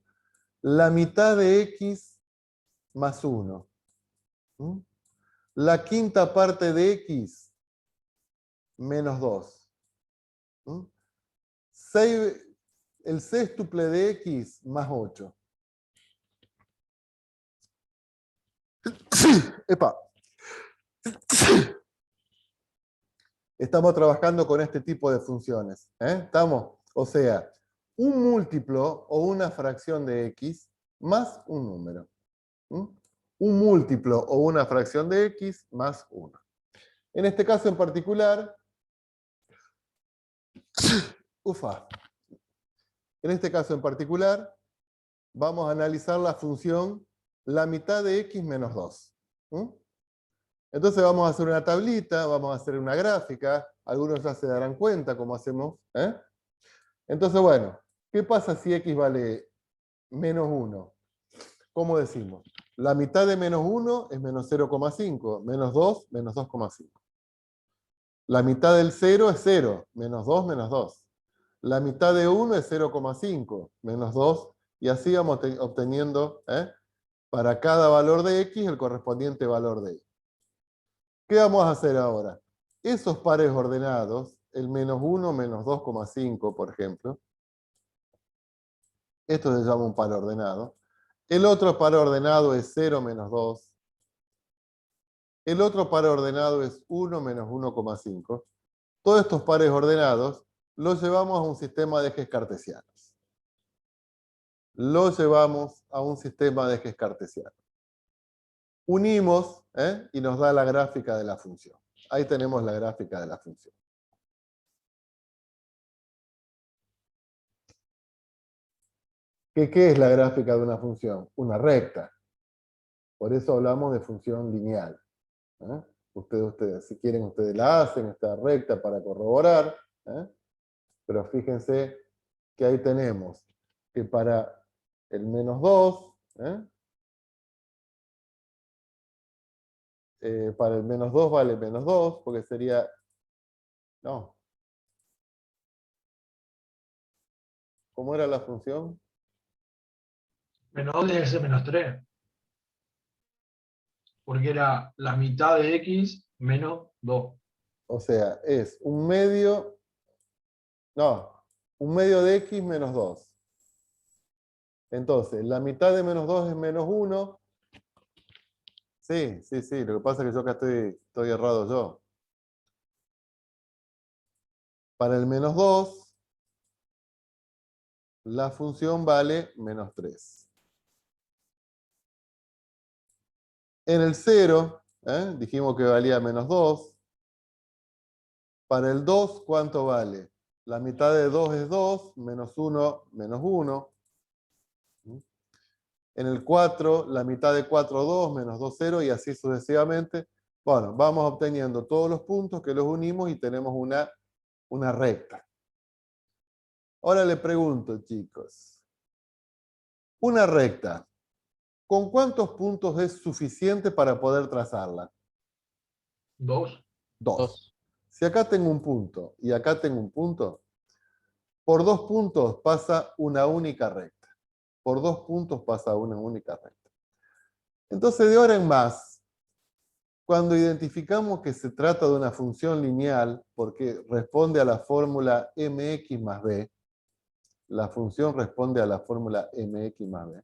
La mitad de x más 1. ¿Mm? La quinta parte de x menos 2. ¿Mm? El sextuple de x más 8. Epa. Estamos trabajando con este tipo de funciones. ¿Estamos? O sea, un múltiplo o una fracción de x más un número. ¿Mm? Un múltiplo o una fracción de x más 1. En este caso en particular, en este caso en particular, vamos a analizar la función la mitad de x menos 2. ¿Mm? Entonces vamos a hacer una tablita, vamos a hacer una gráfica, algunos ya se darán cuenta cómo hacemos. Entonces, bueno, ¿qué pasa si x vale menos 1? ¿Cómo decimos? La mitad de menos 1 es menos 0,5, menos 2, menos 2,5. La mitad del 0 es 0, menos 2, menos 2. La mitad de 1 es 0,5, menos 2, y así vamos obteniendo para cada valor de x el correspondiente valor de y. ¿Qué vamos a hacer ahora? Esos pares ordenados, el menos 1, menos 2,5, por ejemplo, esto se llama un par ordenado. El otro par ordenado es 0 menos 2. El otro par ordenado es 1 menos 1,5. Todos estos pares ordenados los llevamos a un sistema de ejes cartesianos. Los llevamos a un sistema de ejes cartesianos. Unimos y nos da la gráfica de la función. Ahí tenemos la gráfica de la función. ¿Qué es la gráfica de una función? Una recta. Por eso hablamos de función lineal. Ustedes, si quieren, ustedes la hacen, esta recta para corroborar. Pero fíjense que ahí tenemos que para el menos 2, para el menos 2 vale menos 2, porque sería... No. ¿Cómo era la función? Menos 2 debe ser menos 3. Porque era la mitad de x menos 2. O sea, es un medio... No, un medio de x menos 2. Entonces, la mitad de menos 2 es menos 1. Sí, lo que pasa es que yo acá estoy errado yo. Para el menos 2, la función vale menos 3. En el 0, dijimos que valía menos 2. Para el 2, ¿cuánto vale? La mitad de 2 es 2, menos 1, menos 1. En el 4, la mitad de 4, 2, menos 2, 0, y así sucesivamente. Bueno, vamos obteniendo todos los puntos que los unimos y tenemos una recta. Ahora le pregunto, chicos, una recta, ¿con cuántos puntos es suficiente para poder trazarla? 2. 2. Si acá tengo un punto y acá tengo un punto, por 2 puntos pasa una única recta. Por 2 puntos pasa una única recta. Entonces, de ahora en más, cuando identificamos que se trata de una función lineal, porque responde a la fórmula mx más b, la función responde a la fórmula mx más b.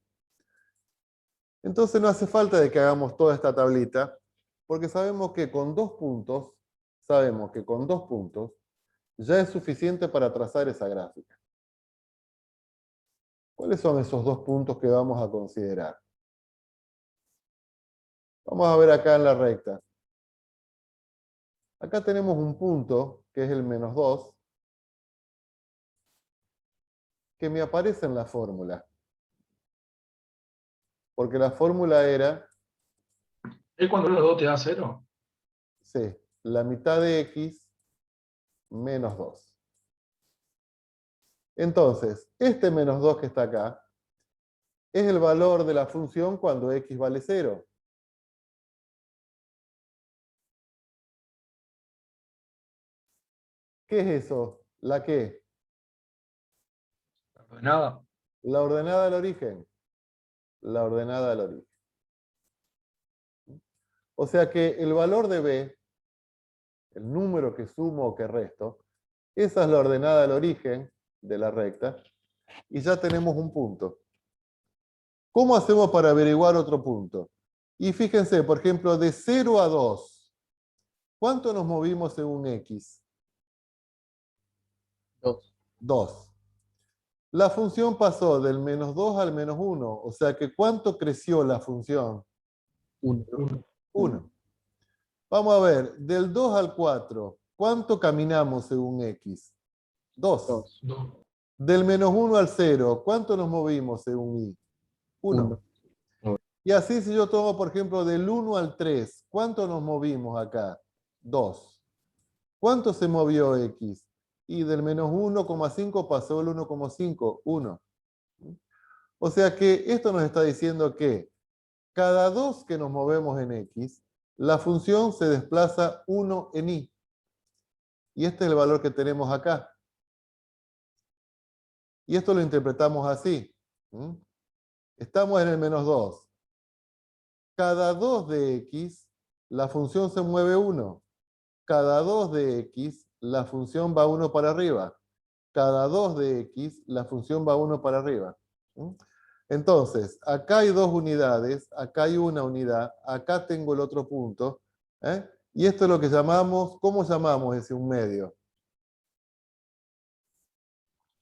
Entonces no hace falta de que hagamos toda esta tablita, porque sabemos que con 2 puntos, ya es suficiente para trazar esa gráfica. ¿Cuáles son esos 2 puntos que vamos a considerar? Vamos a ver acá en la recta. Acá tenemos un punto, que es el menos 2, que me aparece en la fórmula. Porque la fórmula era, ¿Es cuando menos 2 te da 0? sí, la mitad de x menos 2. Entonces, este menos 2 que está acá, es el valor de la función cuando x vale 0. ¿Qué es eso? ¿La qué? Nada. La ordenada del origen. La ordenada del origen. O sea que el valor de b, el número que sumo o que resto, esa es la ordenada del origen de la recta, y ya tenemos un punto. ¿Cómo hacemos para averiguar otro punto? Y fíjense, por ejemplo, de 0 a 2, ¿cuánto nos movimos según x? 2. 2. La función pasó del menos 2 al menos 1, o sea que ¿cuánto creció la función? 1. 1. Vamos a ver, del 2 al 4, ¿cuánto caminamos según x? 2. 2. Del menos 1 al 0, ¿cuánto nos movimos según y? 1. Y así si yo tomo, por ejemplo, del 1 al 3, ¿cuánto nos movimos acá? 2. ¿Cuánto se movió x? Y del menos 1,5 pasó el 1,5, 1. O sea que esto nos está diciendo que cada 2 que nos movemos en x, la función se desplaza 1 en y. Y este es el valor que tenemos acá. Y esto lo interpretamos así. Estamos en el menos 2. Cada 2 de x, la función se mueve 1. Cada 2 de x, la función va 1 para arriba. Cada 2 de x, la función va 1 para arriba. Entonces, acá hay 2 unidades, acá hay una unidad, acá tengo el otro punto. Y esto es lo que llamamos, ¿cómo llamamos ese un medio?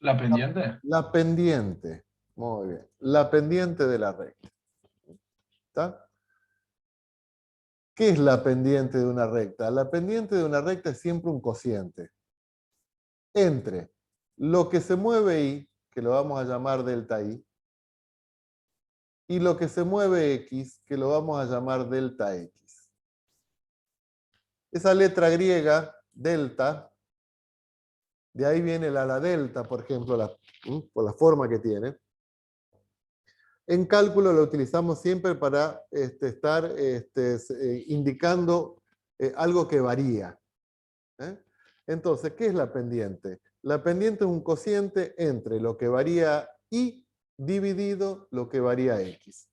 ¿La pendiente? La pendiente. Muy bien. La pendiente de la recta. ¿Está? ¿Qué es la pendiente de una recta? La pendiente de una recta es siempre un cociente entre lo que se mueve y, que lo vamos a llamar delta i, y lo que se mueve x, que lo vamos a llamar delta x. Esa letra griega, delta, de ahí viene la delta, por ejemplo, por la forma que tiene. En cálculo lo utilizamos siempre para estar indicando algo que varía. Entonces, ¿qué es la pendiente? La pendiente es un cociente entre lo que varía y dividido lo que varía x.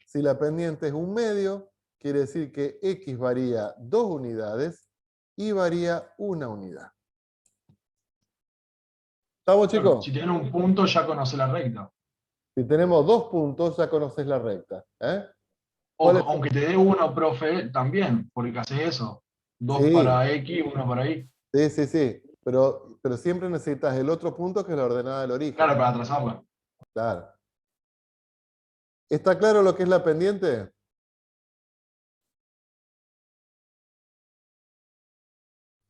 Si la pendiente es un medio, quiere decir que x varía 2 unidades y varía 1 unidad. ¿Estamos, chicos? Si tienen un punto, ya conoce la recta. Si tenemos 2 puntos, ya conoces la recta. O, ¿Cuál es? aunque te dé uno, profe, también, porque haces eso. 2 Sí. para X, 1 para Y. Sí, sí, sí. pero siempre necesitas el otro punto que es la ordenada del origen. Claro, para trazarla. Claro. ¿Está claro lo que es la pendiente?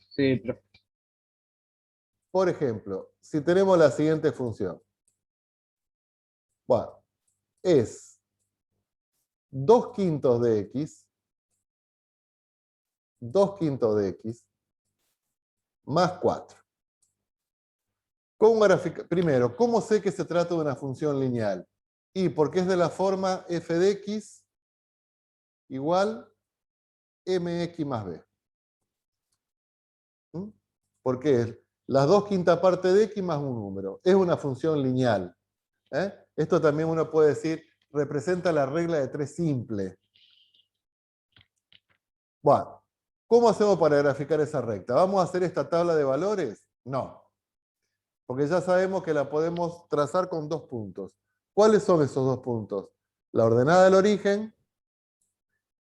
Sí, profe. Por ejemplo, si tenemos la siguiente función. Bueno, es 2/5 de x, 2/5 de x, más 4. Primero, ¿cómo sé que se trata de una función lineal? Y porque es de la forma f de x igual mx más b. ¿Mm? Porque es las 2/5 partes de x más un número. Es una función lineal. Esto también uno puede decir, representa la regla de 3 simple. Bueno, ¿cómo hacemos para graficar esa recta? ¿Vamos a hacer esta tabla de valores? No. Porque ya sabemos que la podemos trazar con 2 puntos. ¿Cuáles son esos 2 puntos? La ordenada del origen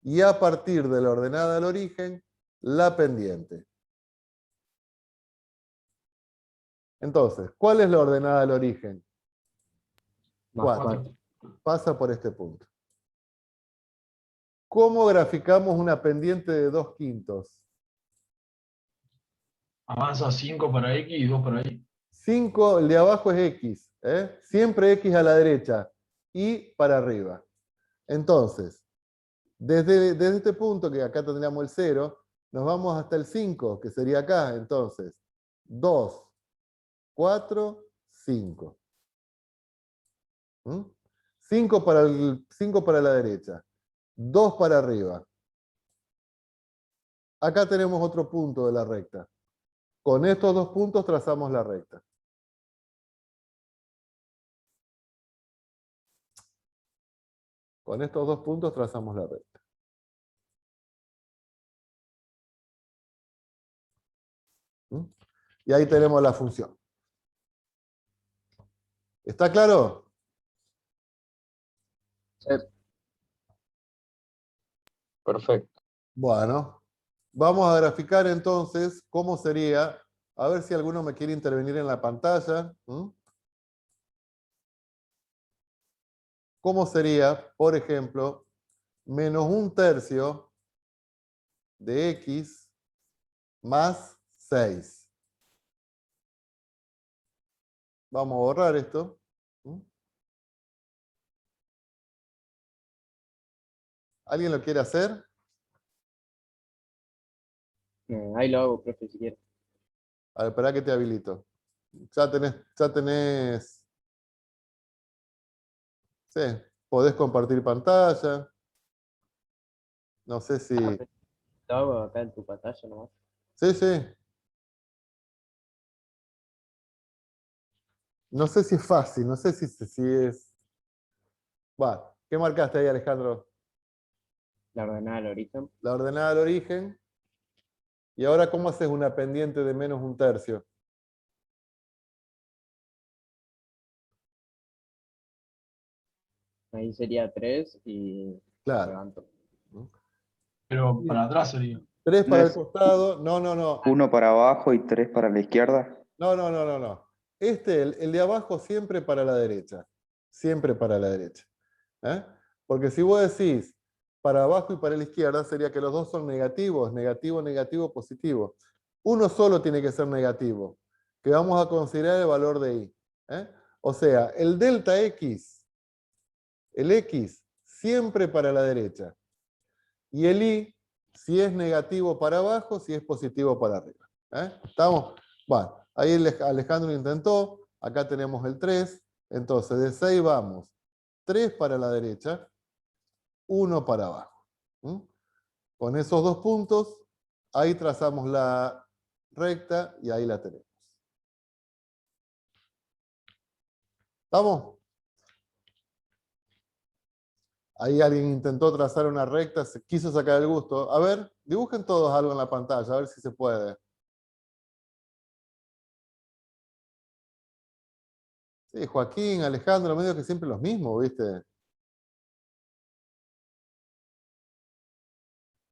y a partir de la ordenada del origen, la pendiente. Entonces, ¿cuál es la ordenada del origen? Más 4. 4. Pasa por este punto. ¿Cómo graficamos una pendiente de 2/5? Avanza 5 para X y 2 para Y. 5, el de abajo es x. Siempre x a la derecha y para arriba. Entonces, desde este punto, que acá tendríamos el 0, nos vamos hasta el 5, que sería acá. Entonces, 2, 4, 5. 5 para la derecha, 2 para arriba. Acá tenemos otro punto de la recta. Con estos 2 puntos trazamos la recta. Con estos 2 puntos trazamos la recta. Y ahí tenemos la función. ¿Está claro? Sí. Perfecto. Bueno, vamos a graficar entonces cómo sería, a ver si alguno me quiere intervenir en la pantalla. ¿Cómo sería, por ejemplo, menos 1/3 de x más 6? Vamos a borrar esto. ¿Alguien lo quiere hacer? Ahí lo hago, profe, si quiere. A ver, espera que te habilito. Ya tenés. Sí, podés compartir pantalla. No sé si. Lo hago acá en tu pantalla nomás. Sí, sí. No sé si es fácil, no sé si es. Bueno, ¿qué marcaste ahí, Alejandro? La ordenada del origen. La ordenada del origen. Y ahora, ¿cómo haces una pendiente de menos 1/3? Ahí sería 3 y Claro. levanto. Pero para atrás sería. 3 ¿No para el es costado. No, no, no. 1 para abajo y 3 para la izquierda? No, no, no, no, no. El de abajo siempre para la derecha. Siempre para la derecha. Porque si vos decís para abajo y para la izquierda, sería que los dos son negativos. Negativo, negativo, positivo. Uno solo tiene que ser negativo, que vamos a considerar el valor de y. O sea, el delta x, el x, siempre para la derecha. Y el y, si es negativo para abajo, si es positivo para arriba. ¿Estamos? Bueno, ahí Alejandro intentó, acá tenemos el 3, entonces de 6 vamos 3 para la derecha, 1 para abajo. Con esos 2 puntos, ahí trazamos la recta y ahí la tenemos. ¿Estamos? Ahí alguien intentó trazar una recta, se quiso sacar el gusto. A ver, dibujen todos algo en la pantalla, a ver si se puede. Sí, Joaquín, Alejandro, medio que siempre los mismos, ¿viste?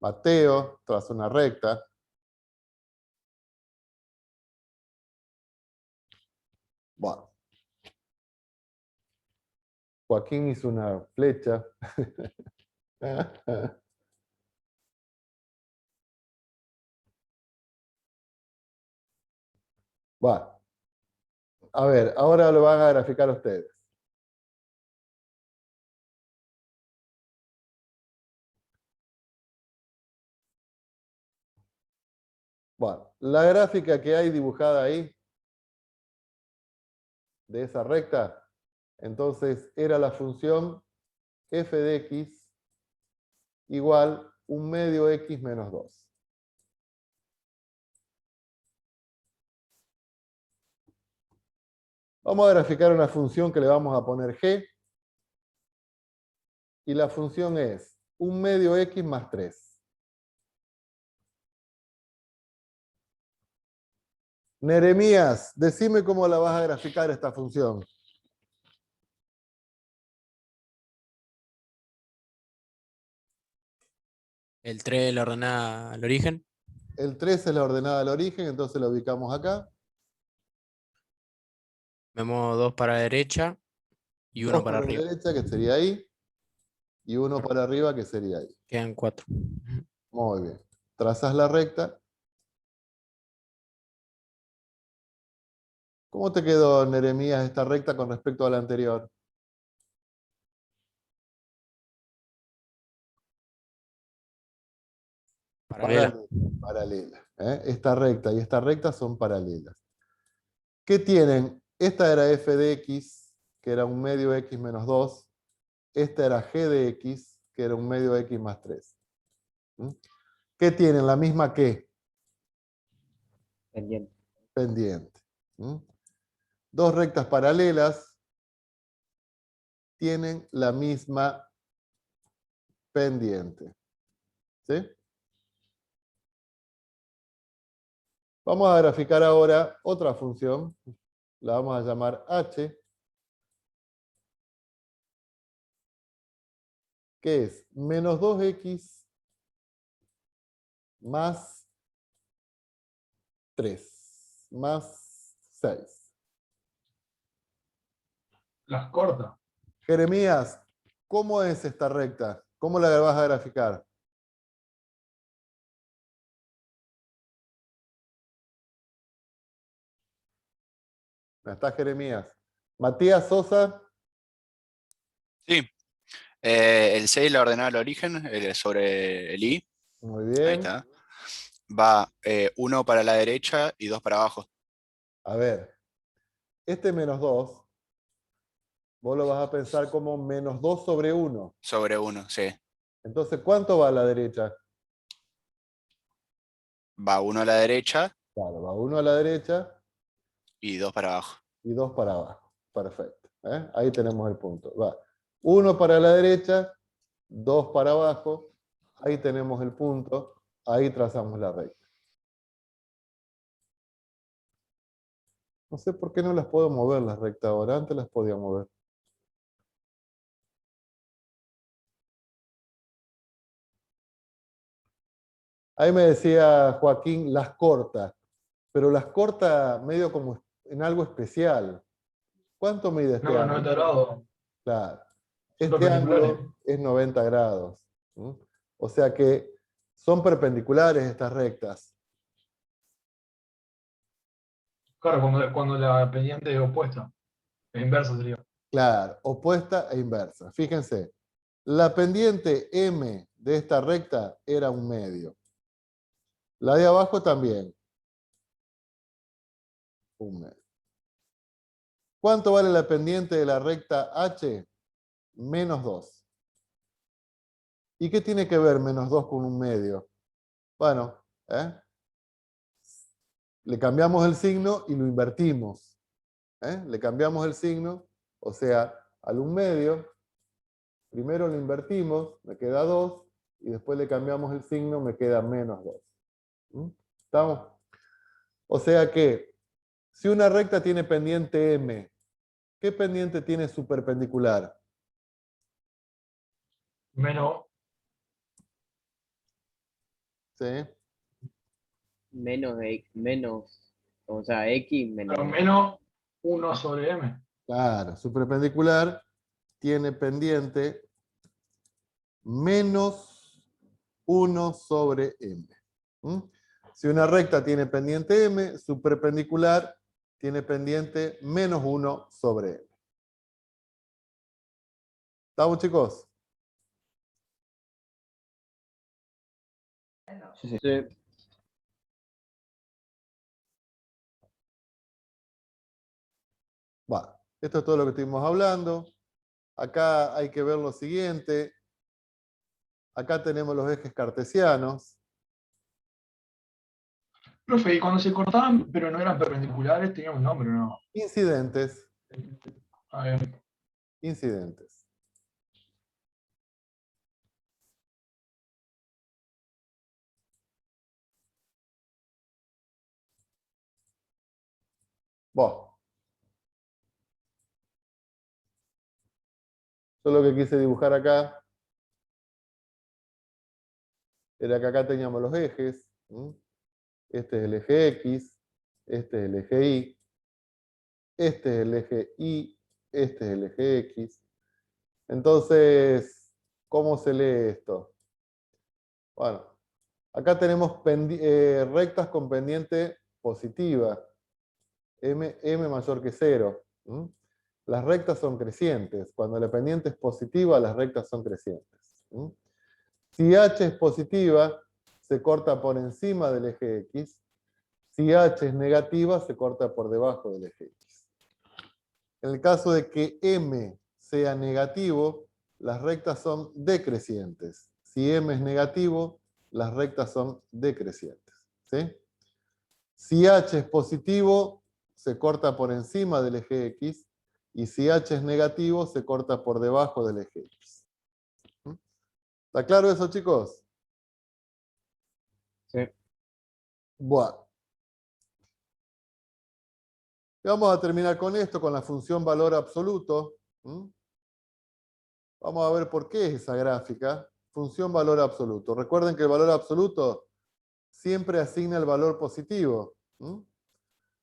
Mateo, traza una recta. Bueno. Joaquín hizo una flecha. Bueno. A ver, ahora lo van a graficar ustedes. Bueno, la gráfica que hay dibujada ahí, de esa recta, entonces era la función f de x igual 1/2 x menos 2. Vamos a graficar una función que le vamos a poner g, y la función es 1/2 x más 3. Neremías, decime cómo la vas a graficar esta función. El 3 lo ordenada al origen. El 3 es la ordenada al origen, entonces la ubicamos acá. Me muevo 2 para la derecha y 2 1 para para la arriba. derecha, que sería ahí, y 1 para arriba, que sería ahí. Quedan 4. Muy bien. Trazas la recta. ¿Cómo te quedó, Neremías, esta recta con respecto a la anterior? Paralela. Paralela. Esta recta y esta recta son paralelas. ¿Qué tienen? Esta era f de x, que era 1/2 x menos 2. Esta era g de x, que era 1/2 x más 3. ¿Qué tienen? La misma que Pendiente. pendiente. Dos rectas paralelas tienen la misma pendiente. ¿Sí? Vamos a graficar ahora otra función. La vamos a llamar h, que es menos 2x más 3 más 6. Las corta. Jeremías, ¿cómo es esta recta? ¿Cómo la vas a graficar? ¿Dónde está Jeremías? Matías Sosa. Sí. El 6 la ordenada al origen sobre el i. Muy Ahí bien. está. Va 1 para la derecha y 2 para abajo. A ver, este menos 2, vos lo vas a pensar como menos 2 sobre 1. Sobre 1, sí. Entonces, ¿cuánto va a la derecha? Va 1 a la derecha Claro, va 1 a la derecha y 2 para abajo. y 2 para abajo. Perfecto. Ahí tenemos el punto. Va 1 para la derecha, 2 para abajo. Ahí tenemos el punto. Ahí trazamos la recta. No sé por qué no las puedo mover las rectas ahora. Antes las podía mover. Ahí me decía Joaquín, las corta. Pero las corta medio como en algo especial. ¿Cuánto mide este No, ángulo? 90 grados. Claro. Son Este perpendiculares. ángulo es 90 grados. O sea que son perpendiculares estas rectas. Claro, cuando la pendiente es opuesta. Es inversa sería. Claro, opuesta e inversa. Fíjense, la pendiente M de esta recta era 1/2. La de abajo también. 1/2. ¿Cuánto vale la pendiente de la recta H? Menos 2. ¿Y qué tiene que ver menos 2 con 1/2? Bueno, le cambiamos el signo y lo invertimos. Le cambiamos el signo, o sea, al 1/2, primero lo invertimos, me queda 2, y después le cambiamos el signo, me queda menos 2. ¿Estamos? O sea que, si una recta tiene pendiente M, ¿qué pendiente tiene su perpendicular? Menos, ¿Sí? Menos, o sea, X pero menos. menos 1 sobre M. Claro, su perpendicular tiene pendiente menos 1 sobre M. ¿Mm? Si una recta tiene pendiente M, su perpendicular tiene pendiente menos 1 sobre M. ¿Estamos, chicos? Sí, sí. Sí. Va, esto es todo lo que estuvimos hablando. Acá hay que ver lo siguiente. Acá tenemos los ejes cartesianos. Profe, y cuando se cortaban, pero no eran perpendiculares, tenían un nombre, ¿no? Incidentes. A ver, Incidentes. Bueno. Yo lo que quise dibujar acá era que acá teníamos los ejes. Este es el eje X, este es el eje Y, este es el eje Y, este es el eje X. Entonces, ¿cómo se lee esto? Bueno, acá tenemos rectas con pendiente positiva, m mayor que 0. Las rectas son crecientes. Cuando la pendiente es positiva, las rectas son crecientes. Si h es positiva, se corta por encima del eje X. Si h es negativa, se corta por debajo del eje X. En el caso de que m sea negativo, las rectas son decrecientes. Si m es negativo, las rectas son decrecientes. ¿Sí? Si h es positivo, se corta por encima del eje X. Y si h es negativo, se corta por debajo del eje X. ¿Está claro eso, chicos? Sí. Bueno. Y vamos a terminar con esto, con la función valor absoluto. Vamos a ver por qué es esa gráfica. Función valor absoluto. Recuerden que el valor absoluto siempre asigna el valor positivo.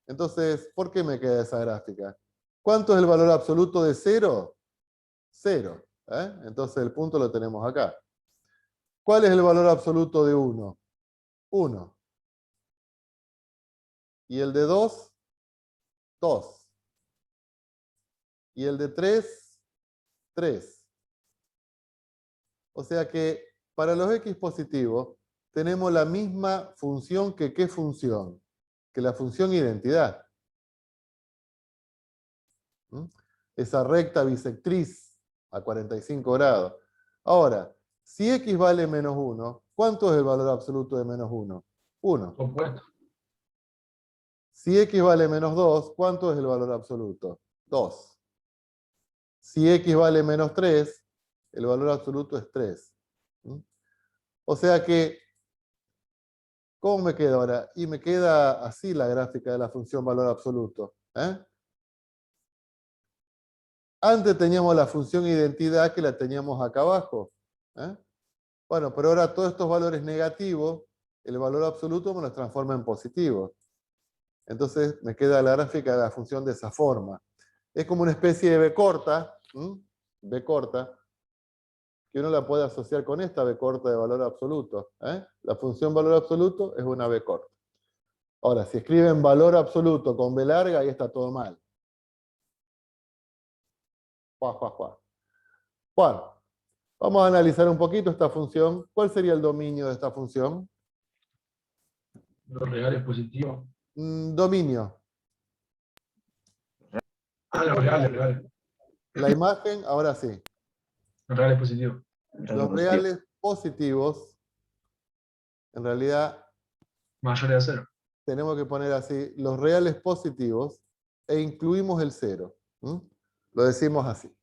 Entonces, ¿por qué me queda esa gráfica? ¿Cuánto es el valor absoluto de 0? 0. Entonces el punto lo tenemos acá. ¿Cuál es el valor absoluto de 1? 1. ¿Y el de 2? 2. ¿Y el de 3? 3. O sea que para los x positivos tenemos la misma función que ¿qué función? Que la función identidad. Esa recta bisectriz a 45 grados. Ahora, si x vale menos 1, ¿cuánto es el valor absoluto de menos 1? 1. opuesto. Si x vale menos 2, ¿cuánto es el valor absoluto? 2. Si x vale menos 3, el valor absoluto es 3. O sea que, ¿cómo me queda ahora? Y me queda así la gráfica de la función valor absoluto. Antes teníamos la función identidad que la teníamos acá abajo. Bueno, pero ahora todos estos valores negativos, el valor absoluto me los transforma en positivos. Entonces me queda la gráfica de la función de esa forma. Es como una especie de B corta, B corta, que uno la puede asociar con esta B corta de valor absoluto. La función valor absoluto es una B corta. Ahora, si escriben valor absoluto con B larga, ahí está todo mal. Bueno, vamos a analizar un poquito esta función. ¿Cuál sería el dominio de esta función? Los reales positivos. Dominio. Ah, los reales. La imagen, ahora sí. Los reales positivos. Los reales positivos, en realidad, Mayores a 0. tenemos que poner así, los reales positivos, e incluimos el 0. Lo decimos así.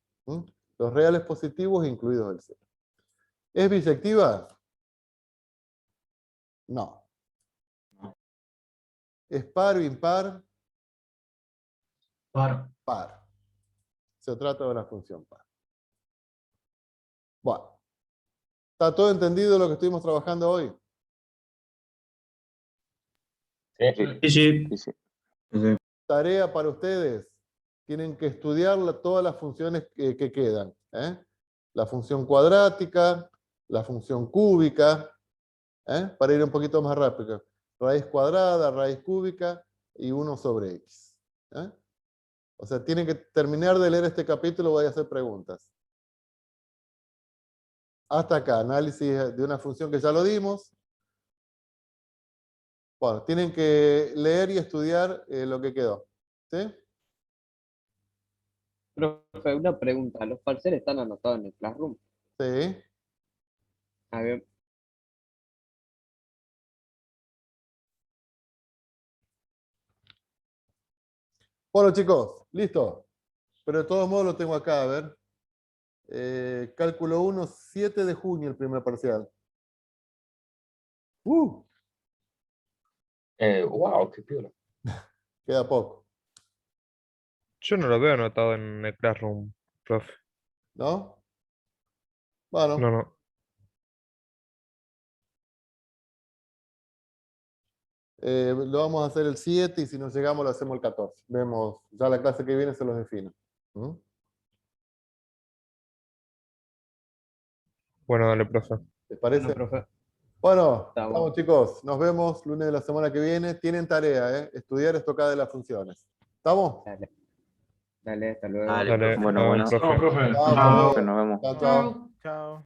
Los reales positivos incluidos el 0. ¿Es biyectiva? No. ¿Es par o impar? Par. Se trata de una función par. Bueno. ¿Está todo entendido lo que estuvimos trabajando hoy? Sí, sí. Tarea para ustedes. tienen que estudiar todas las funciones que quedan. La función cuadrática, la función cúbica, para ir un poquito más rápido. Raíz cuadrada, raíz cúbica y 1 sobre x. O sea, tienen que terminar de leer este capítulo, voy a hacer preguntas. Hasta acá, análisis de una función que ya lo dimos. Bueno, tienen que leer y estudiar lo que quedó. ¿Sí? Profe, una pregunta. ¿Los parciales están anotados en el Classroom? Sí. A ver, Bueno, chicos, listo. Pero de todos modos lo tengo acá, a ver. Cálculo 1, 7 de junio, el primer parcial. Wow, qué piola. Queda poco, Yo no lo veo anotado en el Classroom, profe. ¿no? Bueno, No, no. lo vamos a hacer el 7 y si no llegamos lo hacemos el 14. Vemos, ya la clase que viene se los defino. ¿Mm? Bueno, dale, profe. ¿Les parece? bueno, profe. Bueno, Estamos. estamos chicos. Nos vemos lunes de la semana que viene. Tienen tarea, ¿eh? Estudiar esto acá de las funciones. ¿Estamos? Dale. Dale, hasta luego. Dale, Dale, profe. Bueno, nos bueno. vemos, profe. No, profe. Chao, Chao. chao. Nos vemos. Chao, chao. Chao.